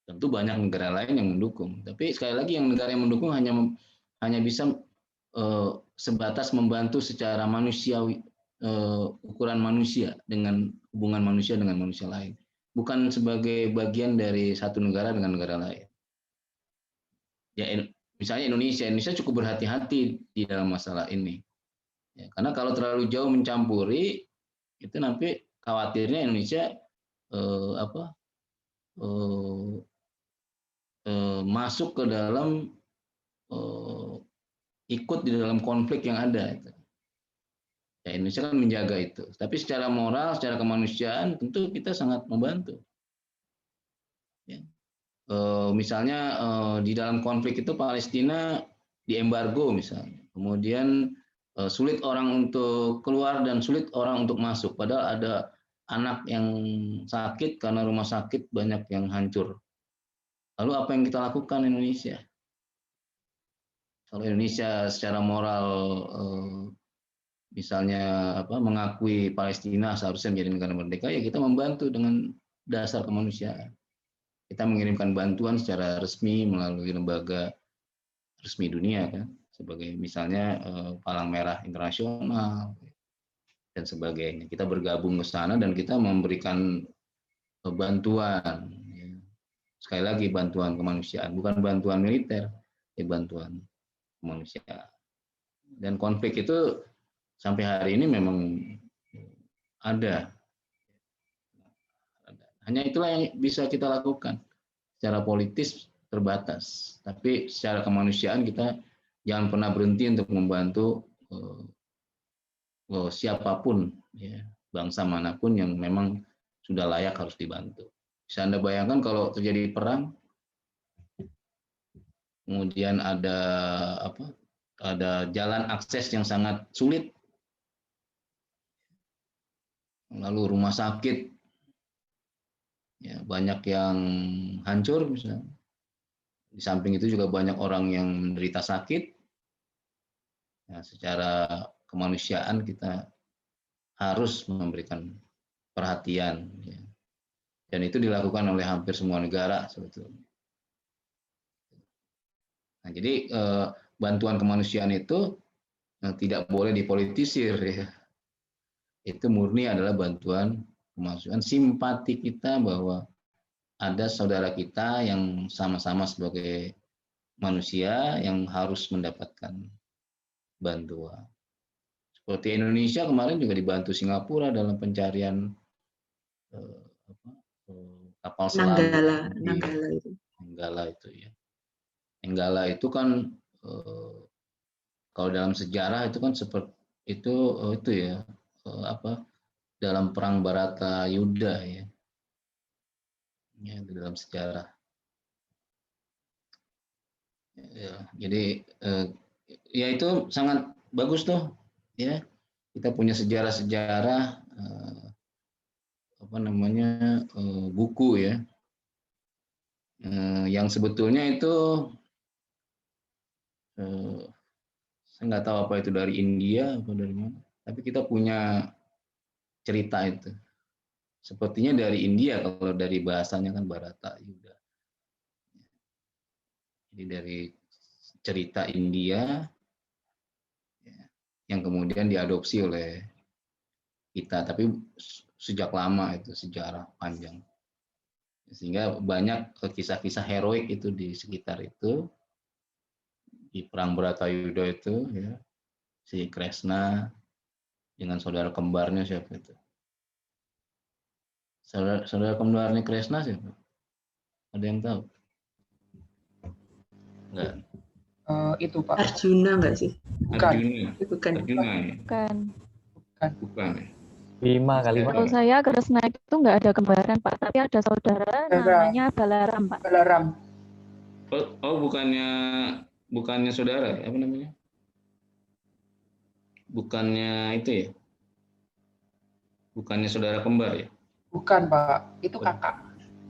Tentu banyak negara lain yang mendukung, tapi sekali lagi yang negara yang mendukung hanya bisa sebatas membantu secara manusiawi, ukuran manusia dengan hubungan manusia dengan manusia lain, bukan sebagai bagian dari satu negara dengan negara lain. Ya, misalnya Indonesia cukup berhati-hati di dalam masalah ini. Ya, karena kalau terlalu jauh mencampuri, itu nanti khawatirnya Indonesia masuk ke dalam ikut di dalam konflik yang ada. Ya, Indonesia kan menjaga itu. Tapi secara moral, secara kemanusiaan, tentu kita sangat membantu. Ya. Misalnya di dalam konflik itu Palestina diembargo misalnya. Kemudian sulit orang untuk keluar dan sulit orang untuk masuk. Padahal ada anak yang sakit karena rumah sakit banyak yang hancur. Lalu apa yang kita lakukan Indonesia? Kalau Indonesia secara moral misalnya mengakui Palestina seharusnya menjadi negara merdeka, ya kita membantu dengan dasar kemanusiaan. Kita mengirimkan bantuan secara resmi melalui lembaga resmi dunia kan, sebagai misalnya Palang Merah Internasional dan sebagainya. Kita bergabung ke sana dan kita memberikan bantuan. Sekali lagi bantuan kemanusiaan, bukan bantuan militer, bantuan kemanusiaan. Dan konflik itu sampai hari ini memang ada. Hanya itulah yang bisa kita lakukan. Secara politis terbatas, tapi secara kemanusiaan kita jangan pernah berhenti untuk membantu siapapun, ya, bangsa manapun yang memang sudah layak harus dibantu. Bisa Anda bayangkan kalau terjadi perang, kemudian ada jalan akses yang sangat sulit, lalu rumah sakit ya, banyak yang hancur misalnya. Di samping itu juga banyak orang yang menderita sakit. Ya, secara kemanusiaan kita harus memberikan perhatian. Ya. Dan itu dilakukan oleh hampir semua negara sebetulnya. Nah, jadi bantuan kemanusiaan itu tidak boleh dipolitisir. Ya. Itu murni adalah bantuan kemanusiaan, simpati kita bahwa ada saudara kita yang sama-sama sebagai manusia yang harus mendapatkan bantuan. Seperti Indonesia kemarin juga dibantu Singapura dalam pencarian kapal selam Nenggala itu ya. Nenggala itu kan kalau dalam sejarah itu kan seperti itu ya dalam perang Baratayuda ya. Ya, di dalam sejarah. Ya, jadi ya itu sangat bagus tuh, ya. Kita punya sejarah-sejarah buku ya, yang sebetulnya itu saya nggak tahu apa itu dari India atau dari mana, tapi kita punya cerita itu. Sepertinya dari India kalau dari bahasanya kan Baratayuda. Jadi dari cerita India yang kemudian diadopsi oleh kita, tapi sejak lama itu sejarah panjang. Sehingga banyak kisah-kisah heroik itu di sekitar itu. Di perang Baratayuda itu ya, si Kresna dengan saudara kembarnya siapa itu? Saudara kembarnya Kresna siapa? Ada yang tahu? Enggak. Itu Pak. Arjuna enggak sih? Bukan. Bukan. Arjuna ya? Bukan. Bima kali Pak. Kalau saya Kresna itu nggak ada kembaran Pak, tapi ada saudara namanya Balaram Pak. Balaram. Oh bukannya saudara, apa namanya? Bukannya itu ya? Bukannya saudara kembar ya? Bukan Pak, itu kakak.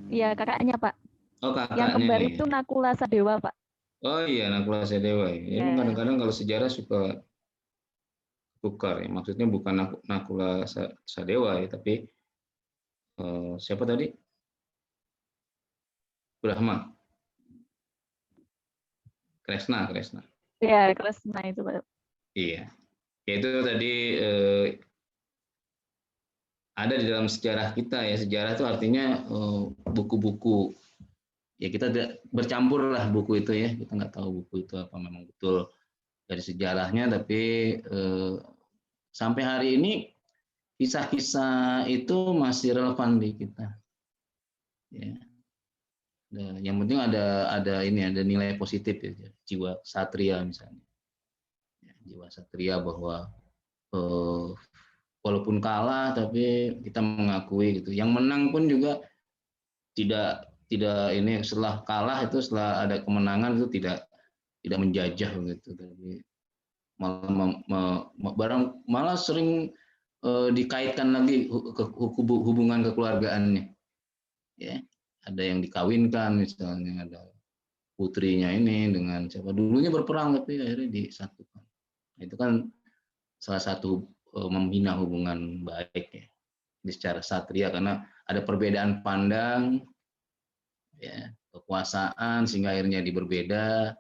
Iya kakaknya Pak. Oh kakaknya. Yang kembar ya. itu Nakula Sadewa Pak. Oh iya, Nakula Sadewa. Ya, emang kadang-kadang kalau sejarah suka tukar ya. Maksudnya bukan Nakula Sadewa ya, tapi siapa tadi? Brahma. Kresna. Iya, Kresna itu Pak. Iya, itu tadi ada di dalam sejarah kita ya. Sejarah itu artinya buku-buku. Ya kita bercampur lah buku itu ya. Kita nggak tahu buku itu apa memang betul dari sejarahnya, tapi sampai hari ini kisah-kisah itu masih relevan di kita. Ya. Yang penting ada nilai positif ya, jiwa satria misalnya. Ya, jiwa satria bahwa walaupun kalah tapi kita mengakui gitu. Yang menang pun juga tidak ini setelah kalah itu, setelah ada kemenangan itu tidak menjajah begitu, tapi malah sering dikaitkan lagi ke hubungan kekeluargaannya. Ya, ada yang dikawinkan misalnya, ada putrinya ini dengan siapa dulunya berperang tapi akhirnya disatukan. Itu kan salah satu membina hubungan baik ya secara satria, karena ada perbedaan pandang ya, kekuasaan sehingga akhirnya berbeda.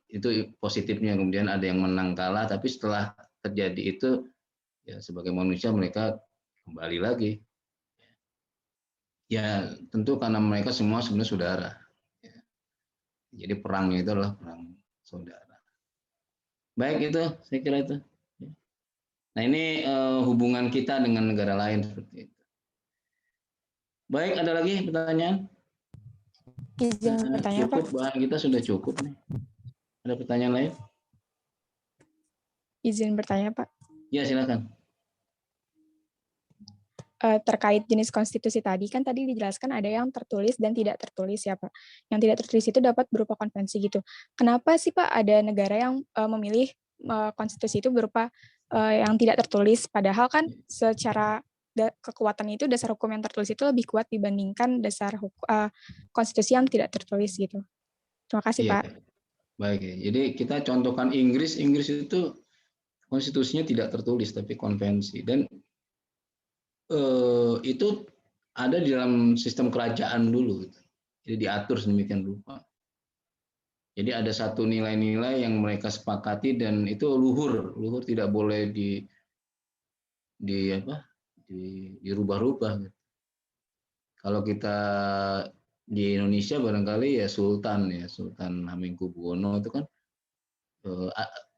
Itu positifnya. Kemudian ada yang menang kalah, tapi setelah terjadi itu ya sebagai manusia mereka kembali lagi. Ya tentu karena mereka semua sebenarnya saudara. Jadi perangnya itu adalah perang saudara. Baik, itu saya kira itu. Nah ini hubungan kita dengan negara lain seperti itu. Baik, ada lagi pertanyaan? Izin bertanya, Cukup, Pak. bahan kita sudah cukup nih. Ada pertanyaan lain? Izin bertanya, Pak. Ya, silakan. Terkait jenis konstitusi tadi, kan tadi dijelaskan ada yang tertulis dan tidak tertulis ya, Pak. Yang tidak tertulis itu dapat berupa konvensi gitu. Kenapa sih, Pak, ada negara yang memilih konstitusi itu berupa yang tidak tertulis, padahal kan secara kekuatan itu dasar hukum yang tertulis itu lebih kuat dibandingkan dasar konstitusi yang tidak tertulis gitu. Terima kasih, Iya. Pak. Baik, jadi kita contohkan Inggris itu konstitusinya tidak tertulis tapi konvensi, dan itu ada di dalam sistem kerajaan dulu, jadi diatur sedemikian rupa. Jadi ada satu nilai-nilai yang mereka sepakati dan itu luhur tidak boleh dirubah-rubah. Kalau kita di Indonesia barangkali ya Sultan Hamengkubuwono itu kan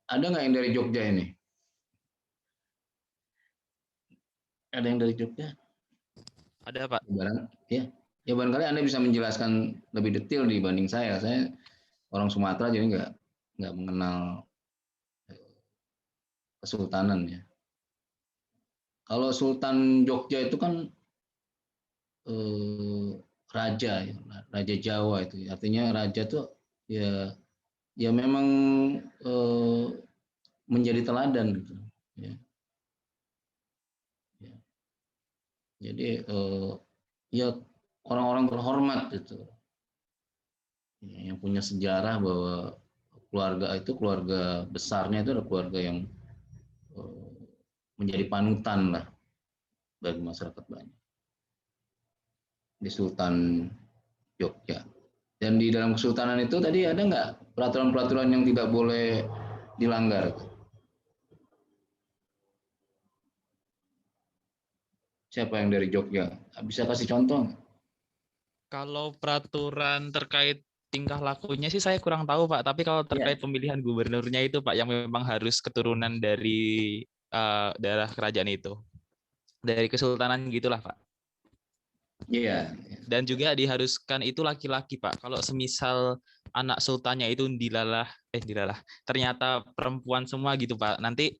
ada nggak yang dari Jogja ini? Ada yang dari Jogja? Ada, Pak. Ya barangkali Anda bisa menjelaskan lebih detail dibanding saya. Saya orang Sumatera jadi nggak mengenal kesultanan ya. Kalau Sultan Jogja itu kan raja Jawa itu, artinya raja tuh ya memang menjadi teladan gitu ya. Jadi ya orang-orang terhormat gitu ya, yang punya sejarah bahwa keluarga besarnya itu adalah keluarga yang menjadi panutan lah bagi masyarakat banyak di Sultan Jogja. Dan di dalam kesultanan itu tadi ada nggak peraturan-peraturan yang tidak boleh dilanggar? Siapa yang dari Jogja? Bisa kasih contoh? Kalau peraturan terkait tingkah lakunya sih saya kurang tahu, Pak. Tapi kalau terkait pemilihan gubernurnya itu, Pak, yang memang harus keturunan dari daerah kerajaan itu. Dari kesultanan gitulah, Pak. Iya. Dan juga diharuskan itu laki-laki, Pak. Kalau semisal anak sultannya itu dilalah, ternyata perempuan semua gitu, Pak. Nanti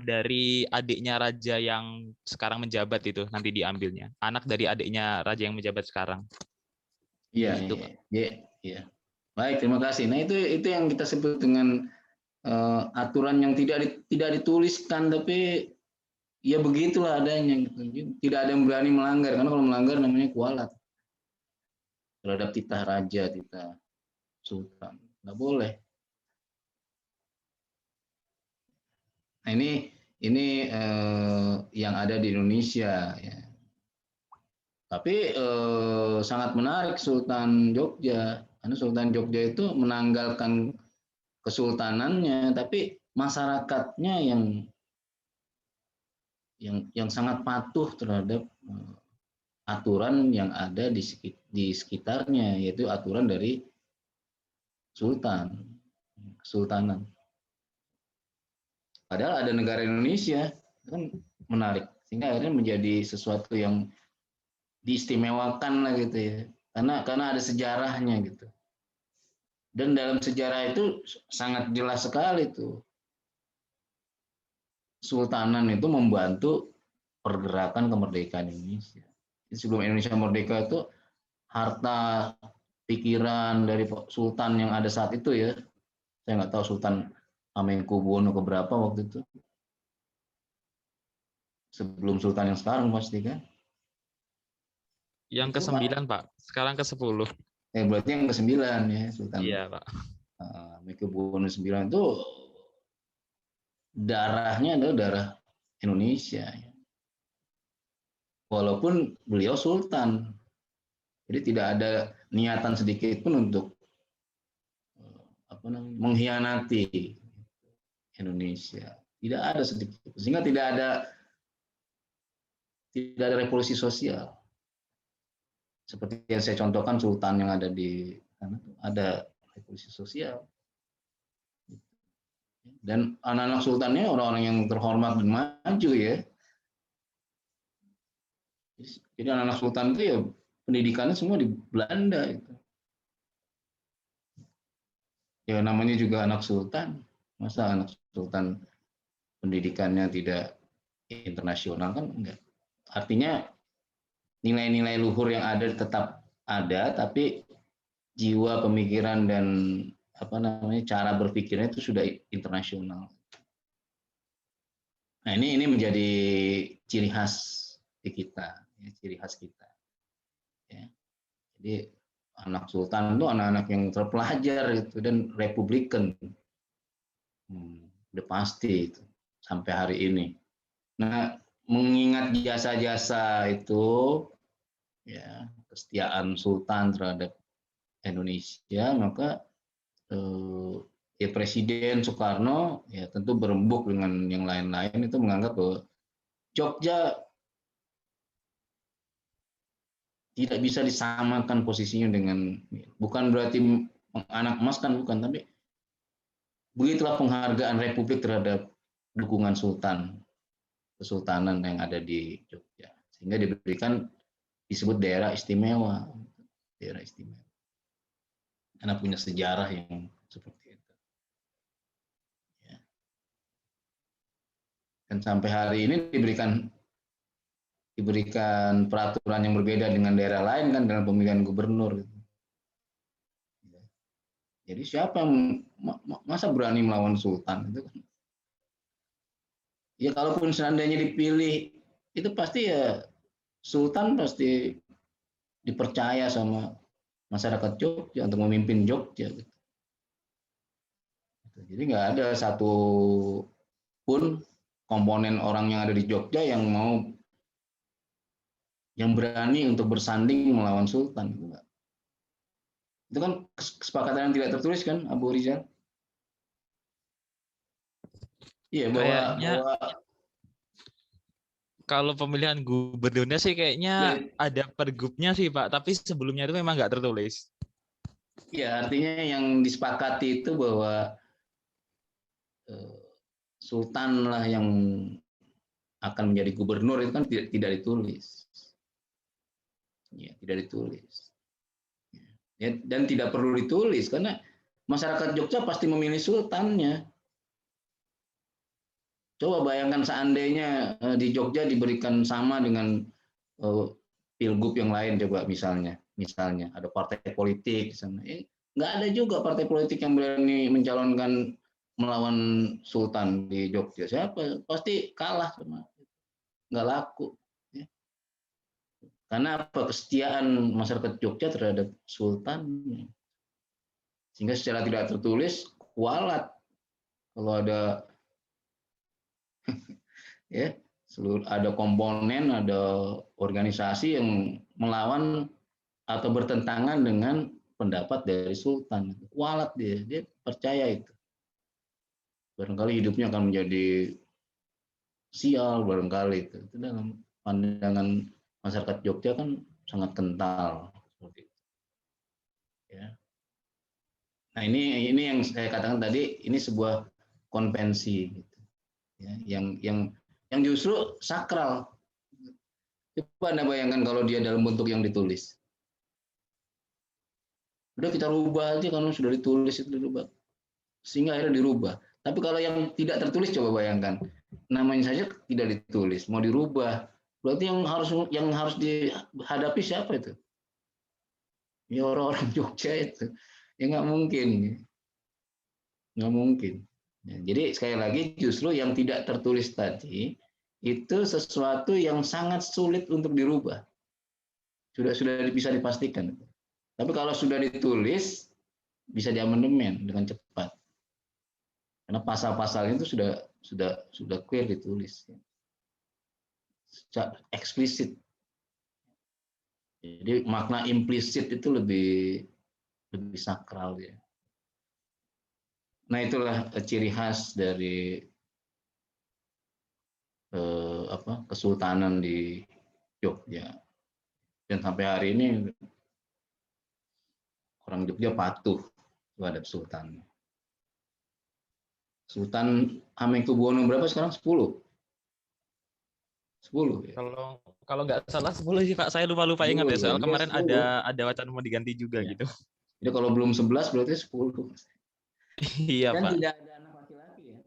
dari adiknya raja yang sekarang menjabat itu nanti diambilnya. Anak dari adiknya raja yang menjabat sekarang. Iya, gitu, Pak. Iya. Baik, terima kasih. Nah, itu yang kita sebut dengan aturan yang tidak dituliskan, tapi ya begitulah adanya. Tidak ada yang berani melanggar, karena kalau melanggar namanya kualat terhadap titah raja, titah sultan. Nggak boleh. Nah, ini yang ada di Indonesia ya. Tapi sangat menarik Sultan Jogja, karena Sultan Jogja itu menanggalkan kesultanannya, tapi masyarakatnya yang sangat patuh terhadap aturan yang ada di sekitarnya, yaitu aturan dari kesultanan. Padahal ada negara Indonesia, kan menarik, sehingga akhirnya menjadi sesuatu yang diistimewakan lah gitu ya, karena ada sejarahnya gitu. Dan dalam sejarah itu sangat jelas sekali tuh, Sultanan itu membantu pergerakan kemerdekaan Indonesia. Sebelum Indonesia merdeka itu harta pikiran dari Sultan yang ada saat itu ya, saya nggak tahu Sultan Hamengkubuwono keberapa waktu itu, sebelum Sultan yang sekarang pasti kan. Yang ke-9 Pak, sekarang ke-10. Berarti yang ke-9 ya Sultan. Iya Pak. Hamengkubuwono 9 itu darahnya adalah darah Indonesia. Walaupun beliau sultan. Jadi tidak ada niatan sedikit pun untuk mengkhianati Indonesia. Tidak ada sedikit. Sehingga tidak ada revolusi sosial. Seperti yang saya contohkan sultan yang ada di sana, ada revolusi sosial. Dan anak-anak sultannya orang-orang yang terhormat dan maju ya. Jadi anak-anak sultan itu ya pendidikannya semua di Belanda itu. Ya namanya juga anak sultan. Masa anak sultan pendidikannya tidak internasional kan enggak. Artinya nilai-nilai luhur yang ada tetap ada, tapi jiwa pemikiran dan cara berpikirnya itu sudah internasional. Nah ini menjadi ciri khas di kita, ya, ciri khas kita. Ya. Jadi anak sultan itu anak-anak yang terpelajar gitu dan republikan, udah pasti itu sampai hari ini. Nah mengingat jasa-jasa itu, ya kesetiaan sultan terhadap Indonesia, maka Presiden Soekarno ya tentu berembuk dengan yang lain-lain itu menganggap bahwa Jogja tidak bisa disamakan posisinya dengan, bukan berarti anak emas kan, bukan, tapi begitulah penghargaan Republik terhadap dukungan kesultanan yang ada di Jogja, sehingga disebut daerah istimewa, karena punya sejarah yang seperti itu. Ya. Dan sampai hari ini diberikan peraturan yang berbeda dengan daerah lain kan dalam pemilihan gubernur. Jadi siapa yang masa berani melawan sultan itu kan? Ya kalaupun seandainya dipilih itu pasti ya sultan pasti dipercaya sama masyarakat Jogja untuk memimpin Jogja. Jadi nggak ada satu pun komponen orang yang ada di Jogja yang berani untuk bersanding melawan sultan. Itu kan kesepakatan yang tidak tertulis kan, Abu Rizal? Iya, bahwa kalau pemilihan gubernurnya sih kayaknya ada pergubnya sih Pak, tapi sebelumnya itu memang nggak tertulis. Ya, artinya yang disepakati itu bahwa sultan lah yang akan menjadi gubernur itu kan tidak ditulis. Ya, tidak ditulis. Ya, dan tidak perlu ditulis karena masyarakat Jogja pasti memilih sultannya. Coba bayangkan seandainya di Jogja diberikan sama dengan pilgub yang lain, coba misalnya ada partai politik di sana. Nggak ada juga partai politik yang berani mencalonkan melawan sultan di Jogja. Siapa? Pasti kalah sama, nggak laku. Ya. Karena apa? Kesetiaan masyarakat Jogja terhadap sultan. Sehingga secara tidak tertulis kualat kalau ada ya, ada komponen, ada organisasi yang melawan atau bertentangan dengan pendapat dari sultan. Kualat dia percaya itu. barangkali hidupnya akan menjadi sial barangkali itu dalam pandangan masyarakat Jogja kan sangat kental seperti itu. Ya. Nah ini yang saya katakan tadi, ini sebuah konvensi gitu. Ya, yang justru sakral. Coba Anda bayangkan kalau dia dalam bentuk yang ditulis. Udah kita rubah aja karena sudah ditulis itu dirubah. Sehingga akhirnya dirubah. Tapi kalau yang tidak tertulis coba bayangkan. Namanya saja tidak ditulis, mau dirubah. Berarti yang harus dihadapi siapa itu? Ya orang-orang Jogja itu. Ya nggak mungkin. Nggak mungkin. Ya, jadi sekali lagi justru yang tidak tertulis tadi itu sesuatu yang sangat sulit untuk dirubah. Sudah bisa dipastikan. Tapi kalau sudah ditulis bisa diamandemen dengan cepat. Karena pasal-pasalnya itu sudah clear ditulis. Secara eksplisit. Jadi makna implisit itu lebih sakral ya. Nah itulah ciri khas dari kesultanan di Jogja. Dan sampai hari ini orang Jogja patuh terhadap sultan. Sultan Hamengkubuwono berapa sekarang? 10. 10 ya. Kalau nggak salah 10 sih Pak, saya lupa ingat ya. Soal kemarin ada wacana mau diganti juga ya. gitu. Jadi kalau belum 11 berarti 10. Iya Dan Pak. tidak ada anak laki-laki ya.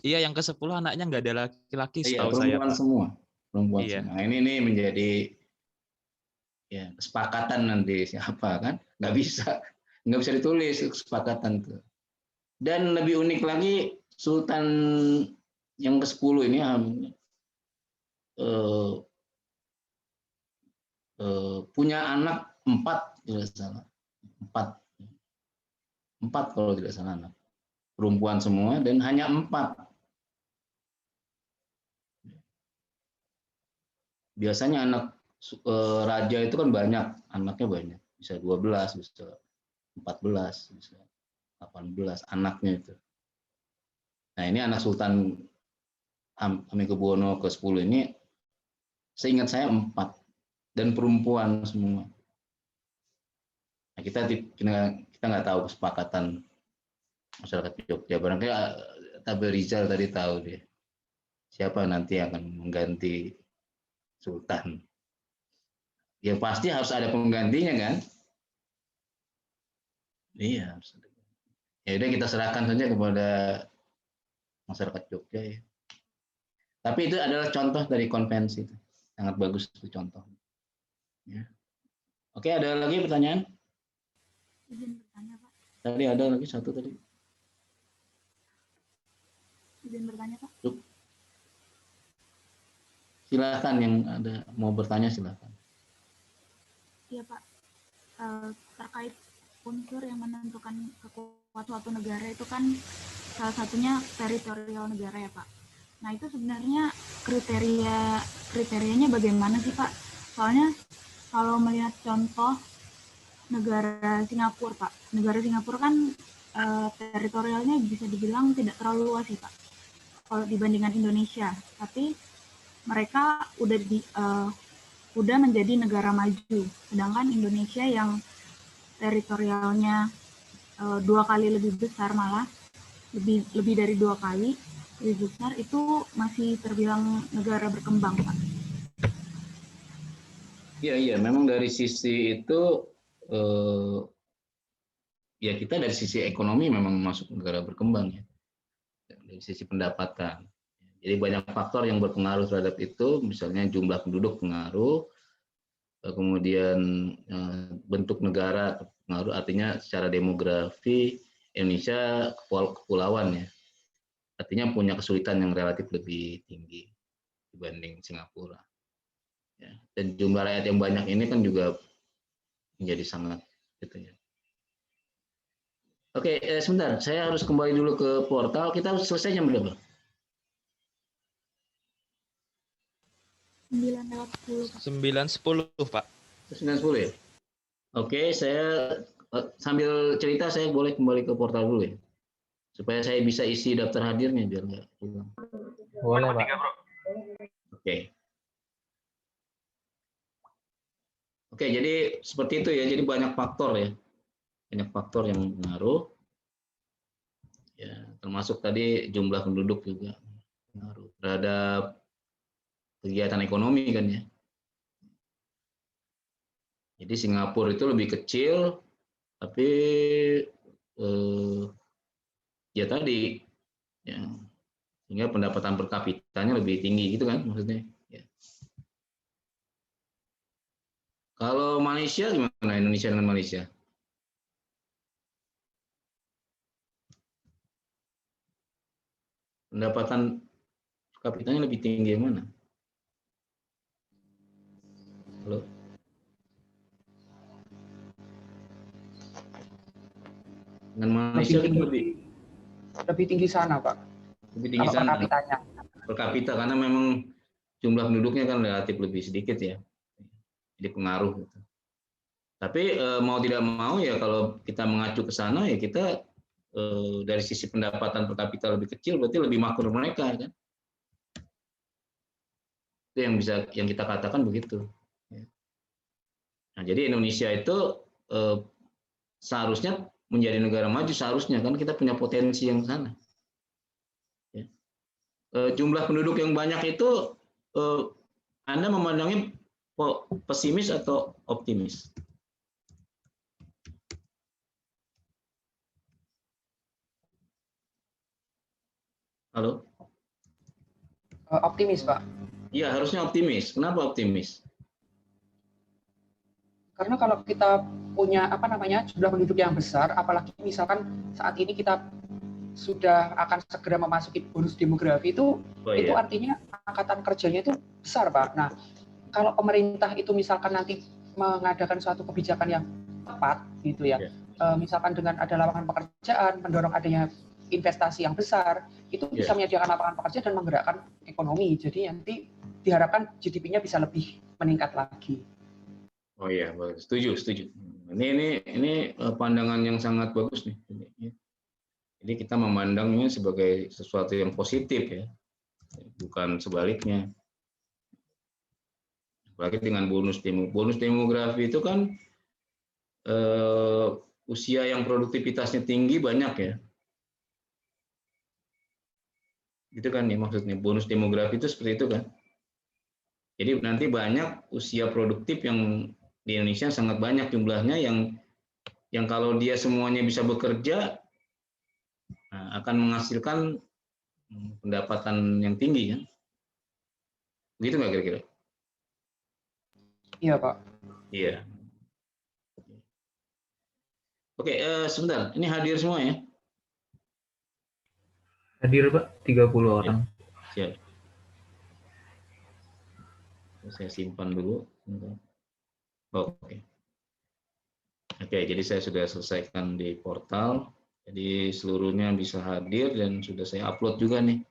Iya, yang ke-10 anaknya nggak ada laki-laki Iya, setahu saya perempuan Pak. semua. Perempuan Iya. semua. Nah, ini menjadi ya kesepakatan nanti siapa kan? Nggak bisa ditulis kesepakatan tuh. Dan lebih unik lagi Sultan yang ke-10 ini punya anak 4 tidak salah. 4 kalau tidak salah anak. Perempuan semua dan hanya 4. Biasanya anak raja itu kan banyak, anaknya banyak. Bisa 12, bisa 14, bisa 18 anaknya itu. Nah, ini anak Sultan Hamengkubuwono ke-10 ini seingat saya 4 dan perempuan semua. Nah, kita nggak tahu kesepakatan masyarakat Jogja. Barangkali Tabel Rizal tadi tahu deh siapa nanti akan mengganti Sultan. Ya pasti harus ada penggantinya kan? Iya. Ya udah kita serahkan saja kepada masyarakat Jogja ya. Tapi itu adalah contoh dari konvensi, sangat bagus itu contoh. Ya. Oke, ada lagi pertanyaan? Izin bertanya, Pak. Tadi ada lagi satu tadi. Izin bertanya, Pak. Silakan yang ada mau bertanya silakan. Iya, Pak. Terkait unsur yang menentukan kekuatan suatu negara itu kan salah satunya teritorial negara ya, Pak. Nah, itu sebenarnya kriterianya bagaimana sih, Pak? Soalnya kalau melihat contoh negara Singapura, Pak. Negara Singapura kan teritorialnya bisa dibilang tidak terlalu luas sih, Pak. Kalau dibandingkan Indonesia, tapi mereka udah menjadi negara maju, sedangkan Indonesia yang teritorialnya 2 kali lebih besar, malah lebih dari 2 kali lebih besar, itu masih terbilang negara berkembang, Pak. Iya, memang dari sisi itu ya kita dari sisi ekonomi memang masuk negara berkembang ya, dari sisi pendapatan. Jadi banyak faktor yang berpengaruh terhadap itu, misalnya jumlah penduduk pengaruh, kemudian bentuk negara pengaruh, artinya secara demografi Indonesia kepulauan ya, artinya punya kesulitan yang relatif lebih tinggi dibanding Singapura. Ya. Dan jumlah rakyat yang banyak ini kan juga menjadi sangat gitu ya. Oke, sebentar, saya harus kembali dulu ke portal. Kita selesai jam berapa? 9:10. 9.10 Pak. 9:10 ya? Oke, saya sambil cerita saya boleh kembali ke portal dulu ya. supaya saya bisa isi daftar hadirnya biar nggak hilang. Boleh, Pak. Oke. Oke, jadi seperti itu ya. Jadi banyak faktor ya. Banyak faktor yang mengaruh. Ya, termasuk tadi jumlah penduduk juga mengaruh terhadap kegiatan ekonomi kan ya. Jadi Singapura itu lebih kecil, tapi ya tadi ya, sehingga pendapatan per kapitanya lebih tinggi gitu kan maksudnya. Ya. Kalau Malaysia gimana, Indonesia dengan Malaysia? Pendapatan per kapitanya lebih tinggi yang mana? Halo? Dengan Malaysia lebih tinggi sana, Pak. Lebih tinggi kalau sana. Per kapitanya. Per kapita karena memang jumlah penduduknya kan relatif lebih sedikit ya. Jadi pengaruh gitu. Tapi mau tidak mau ya kalau kita mengacu ke sana ya kita dari sisi pendapatan per kapita lebih kecil berarti lebih makmur mereka kan. Itu yang kita katakan begitu. Nah, jadi Indonesia itu seharusnya menjadi negara maju seharusnya kan kita punya potensi yang sana. Ya. Jumlah penduduk yang banyak itu Anda memandangnya pesimis atau optimis? Halo? Optimis, Pak. Iya, harusnya optimis. Kenapa optimis? Karena kalau kita punya jumlah penduduk yang besar, apalagi misalkan saat ini kita sudah akan segera memasuki bonus demografi itu artinya angkatan kerjanya itu besar, Pak. Nah, kalau pemerintah itu misalkan nanti mengadakan suatu kebijakan yang tepat gitu ya, misalkan dengan ada lapangan pekerjaan, mendorong adanya investasi yang besar, itu bisa menyediakan lapangan pekerjaan dan menggerakkan ekonomi. Jadi nanti diharapkan GDP-nya bisa lebih meningkat lagi. Oh iya, setuju. Ini pandangan yang sangat bagus nih. Jadi kita memandangnya sebagai sesuatu yang positif ya, bukan sebaliknya. Apalagi dengan bonus demografi itu kan usia yang produktivitasnya tinggi banyak ya. Gitu kan ya maksudnya, bonus demografi itu seperti itu kan. Jadi nanti banyak usia produktif yang di Indonesia sangat banyak jumlahnya yang kalau dia semuanya bisa bekerja akan menghasilkan pendapatan yang tinggi kan. Begitu nggak kira-kira? Iya, Pak. Iya. Oke, sebentar. Ini hadir semua ya? Hadir, Pak, 30 orang. Siap. Saya simpan dulu. Oke. Oke, jadi saya sudah selesaikan di portal. Jadi seluruhnya bisa hadir dan sudah saya upload juga nih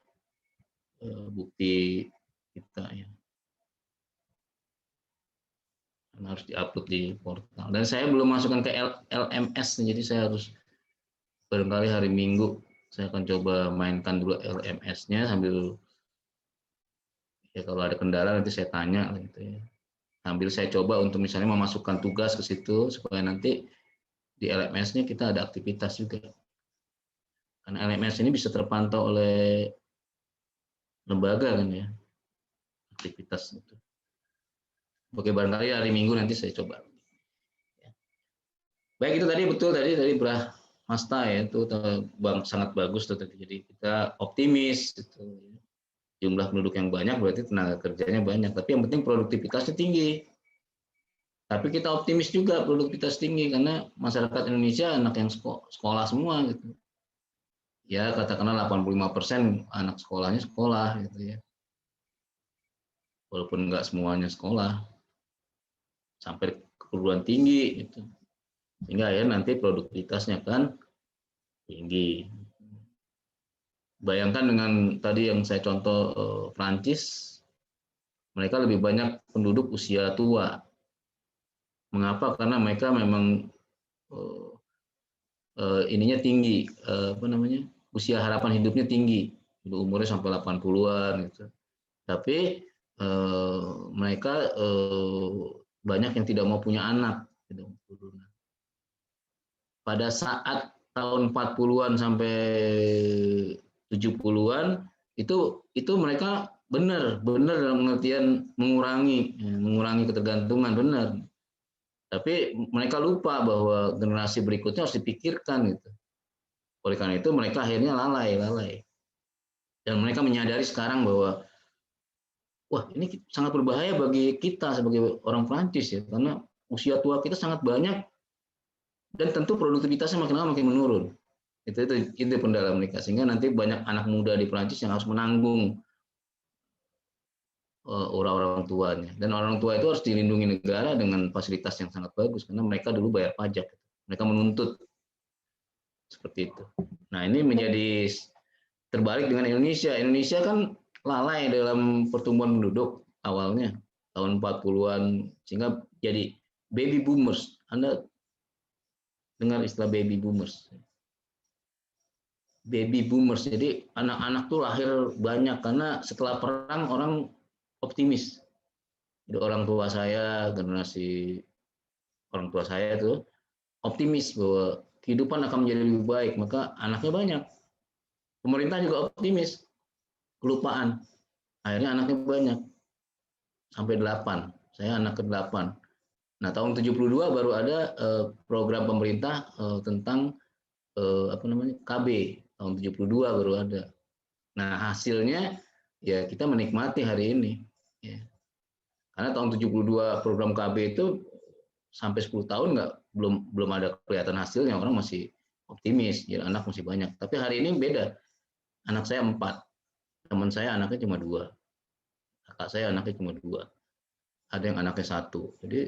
bukti kita ya. Dan harus diupload di portal. Dan saya belum masukkan ke LMS, jadi saya harus barangkali hari Minggu saya akan coba mainkan dulu LMS-nya sambil ya kalau ada kendala nanti saya tanya gitu ya. Sambil saya coba untuk misalnya memasukkan tugas ke situ supaya nanti di LMS-nya kita ada aktivitas juga. Karena LMS ini bisa terpantau oleh lembaga kan ya, aktivitas itu. Oke, barangkali hari Minggu nanti saya coba. Baik, itu tadi betul tadi Brah Masta ya, itu sangat bagus tuh tadi. Jadi kita optimis gitu. Jumlah penduduk yang banyak berarti tenaga kerjanya banyak, tapi yang penting produktivitasnya tinggi. Tapi kita optimis juga produktivitas tinggi karena masyarakat Indonesia anak yang sekolah semua gitu. Ya katakanlah 85% anak sekolahnya sekolah gitu ya. Walaupun enggak semuanya sekolah. Sampai ke perguruan tinggi gitu. Sehingga ya nanti produktivitasnya kan tinggi. Bayangkan dengan tadi yang saya contoh Prancis, mereka lebih banyak penduduk usia tua. Mengapa? Karena mereka memang ininya tinggi, usia harapan hidupnya tinggi, umurnya sampai 80-an gitu. Tapi mereka banyak yang tidak mau punya anak. Gitu. Pada saat tahun 40-an sampai 70-an itu mereka benar dalam pengertian mengurangi ketergantungan, benar. Tapi mereka lupa bahwa generasi berikutnya harus dipikirkan gitu. Oleh karena itu mereka akhirnya lalai. Dan mereka menyadari sekarang bahwa wah, ini sangat berbahaya bagi kita sebagai orang Prancis ya, karena usia tua kita sangat banyak dan tentu produktivitasnya makin lama makin menurun. Itu pendalam mereka, sehingga nanti banyak anak muda di Prancis yang harus menanggung orang-orang tuanya, dan orang tua itu harus dilindungi negara dengan fasilitas yang sangat bagus karena mereka dulu bayar pajak, mereka menuntut seperti itu. Nah, ini menjadi terbalik dengan Indonesia. Indonesia kan lalai dalam pertumbuhan penduduk awalnya tahun 40-an sehingga jadi baby boomers. Anda dengar istilah baby boomers? Baby boomers. Jadi anak-anak tuh lahir banyak karena setelah perang orang optimis. Jadi orang tua saya, generasi orang tua saya tuh optimis bahwa kehidupan akan menjadi lebih baik, maka anaknya banyak. Pemerintah juga optimis, kelupaan. Akhirnya anaknya banyak, sampai 8. Saya anak ke-8. Nah, tahun 72 baru ada program pemerintah tentang KB. Tahun 72 baru ada. Nah, hasilnya ya kita menikmati hari ini. Ya. Karena tahun 72 program KB itu sampai 10 tahun belum ada kelihatan hasilnya, orang masih optimis, jadi anak masih banyak. Tapi hari ini beda. Anak saya 4, teman saya anaknya cuma 2, kakak saya anaknya cuma 2, ada yang anaknya 1. Jadi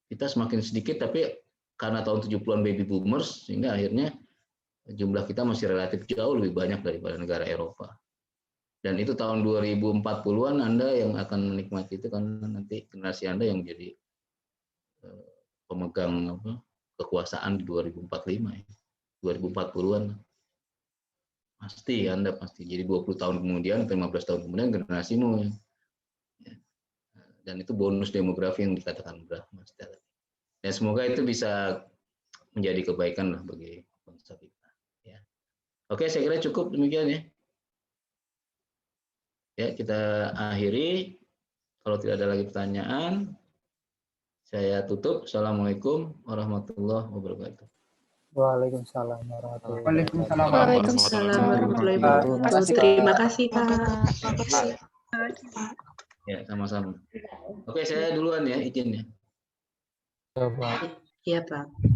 kita semakin sedikit, tapi karena tahun 70-an baby boomers, sehingga akhirnya jumlah kita masih relatif jauh lebih banyak daripada negara Eropa. Dan itu tahun 2040-an Anda yang akan menikmati itu, karena nanti generasi Anda yang jadi pemegang kekuasaan di 2045 ya. 2040-an. Pasti Anda pasti. Jadi 20 tahun kemudian, 15 tahun kemudian generasimu ya. Dan itu bonus demografi yang dikatakan Brahma. Dan semoga itu bisa menjadi kebaikan lah bagi bangsa kita ya. Oke, saya kira cukup demikian ya. Ya, kita akhiri. Kalau tidak ada lagi pertanyaan, saya tutup. Assalamualaikum warahmatullahi wabarakatuh. Waalaikumsalam warahmatullahi Waalaikumsalam warahmatullahi wabarakatuh. Terima kasih, Pak. Ya, sama-sama. Oke, saya duluan ya, izin ya. wabarakatuh. Iya, Pak.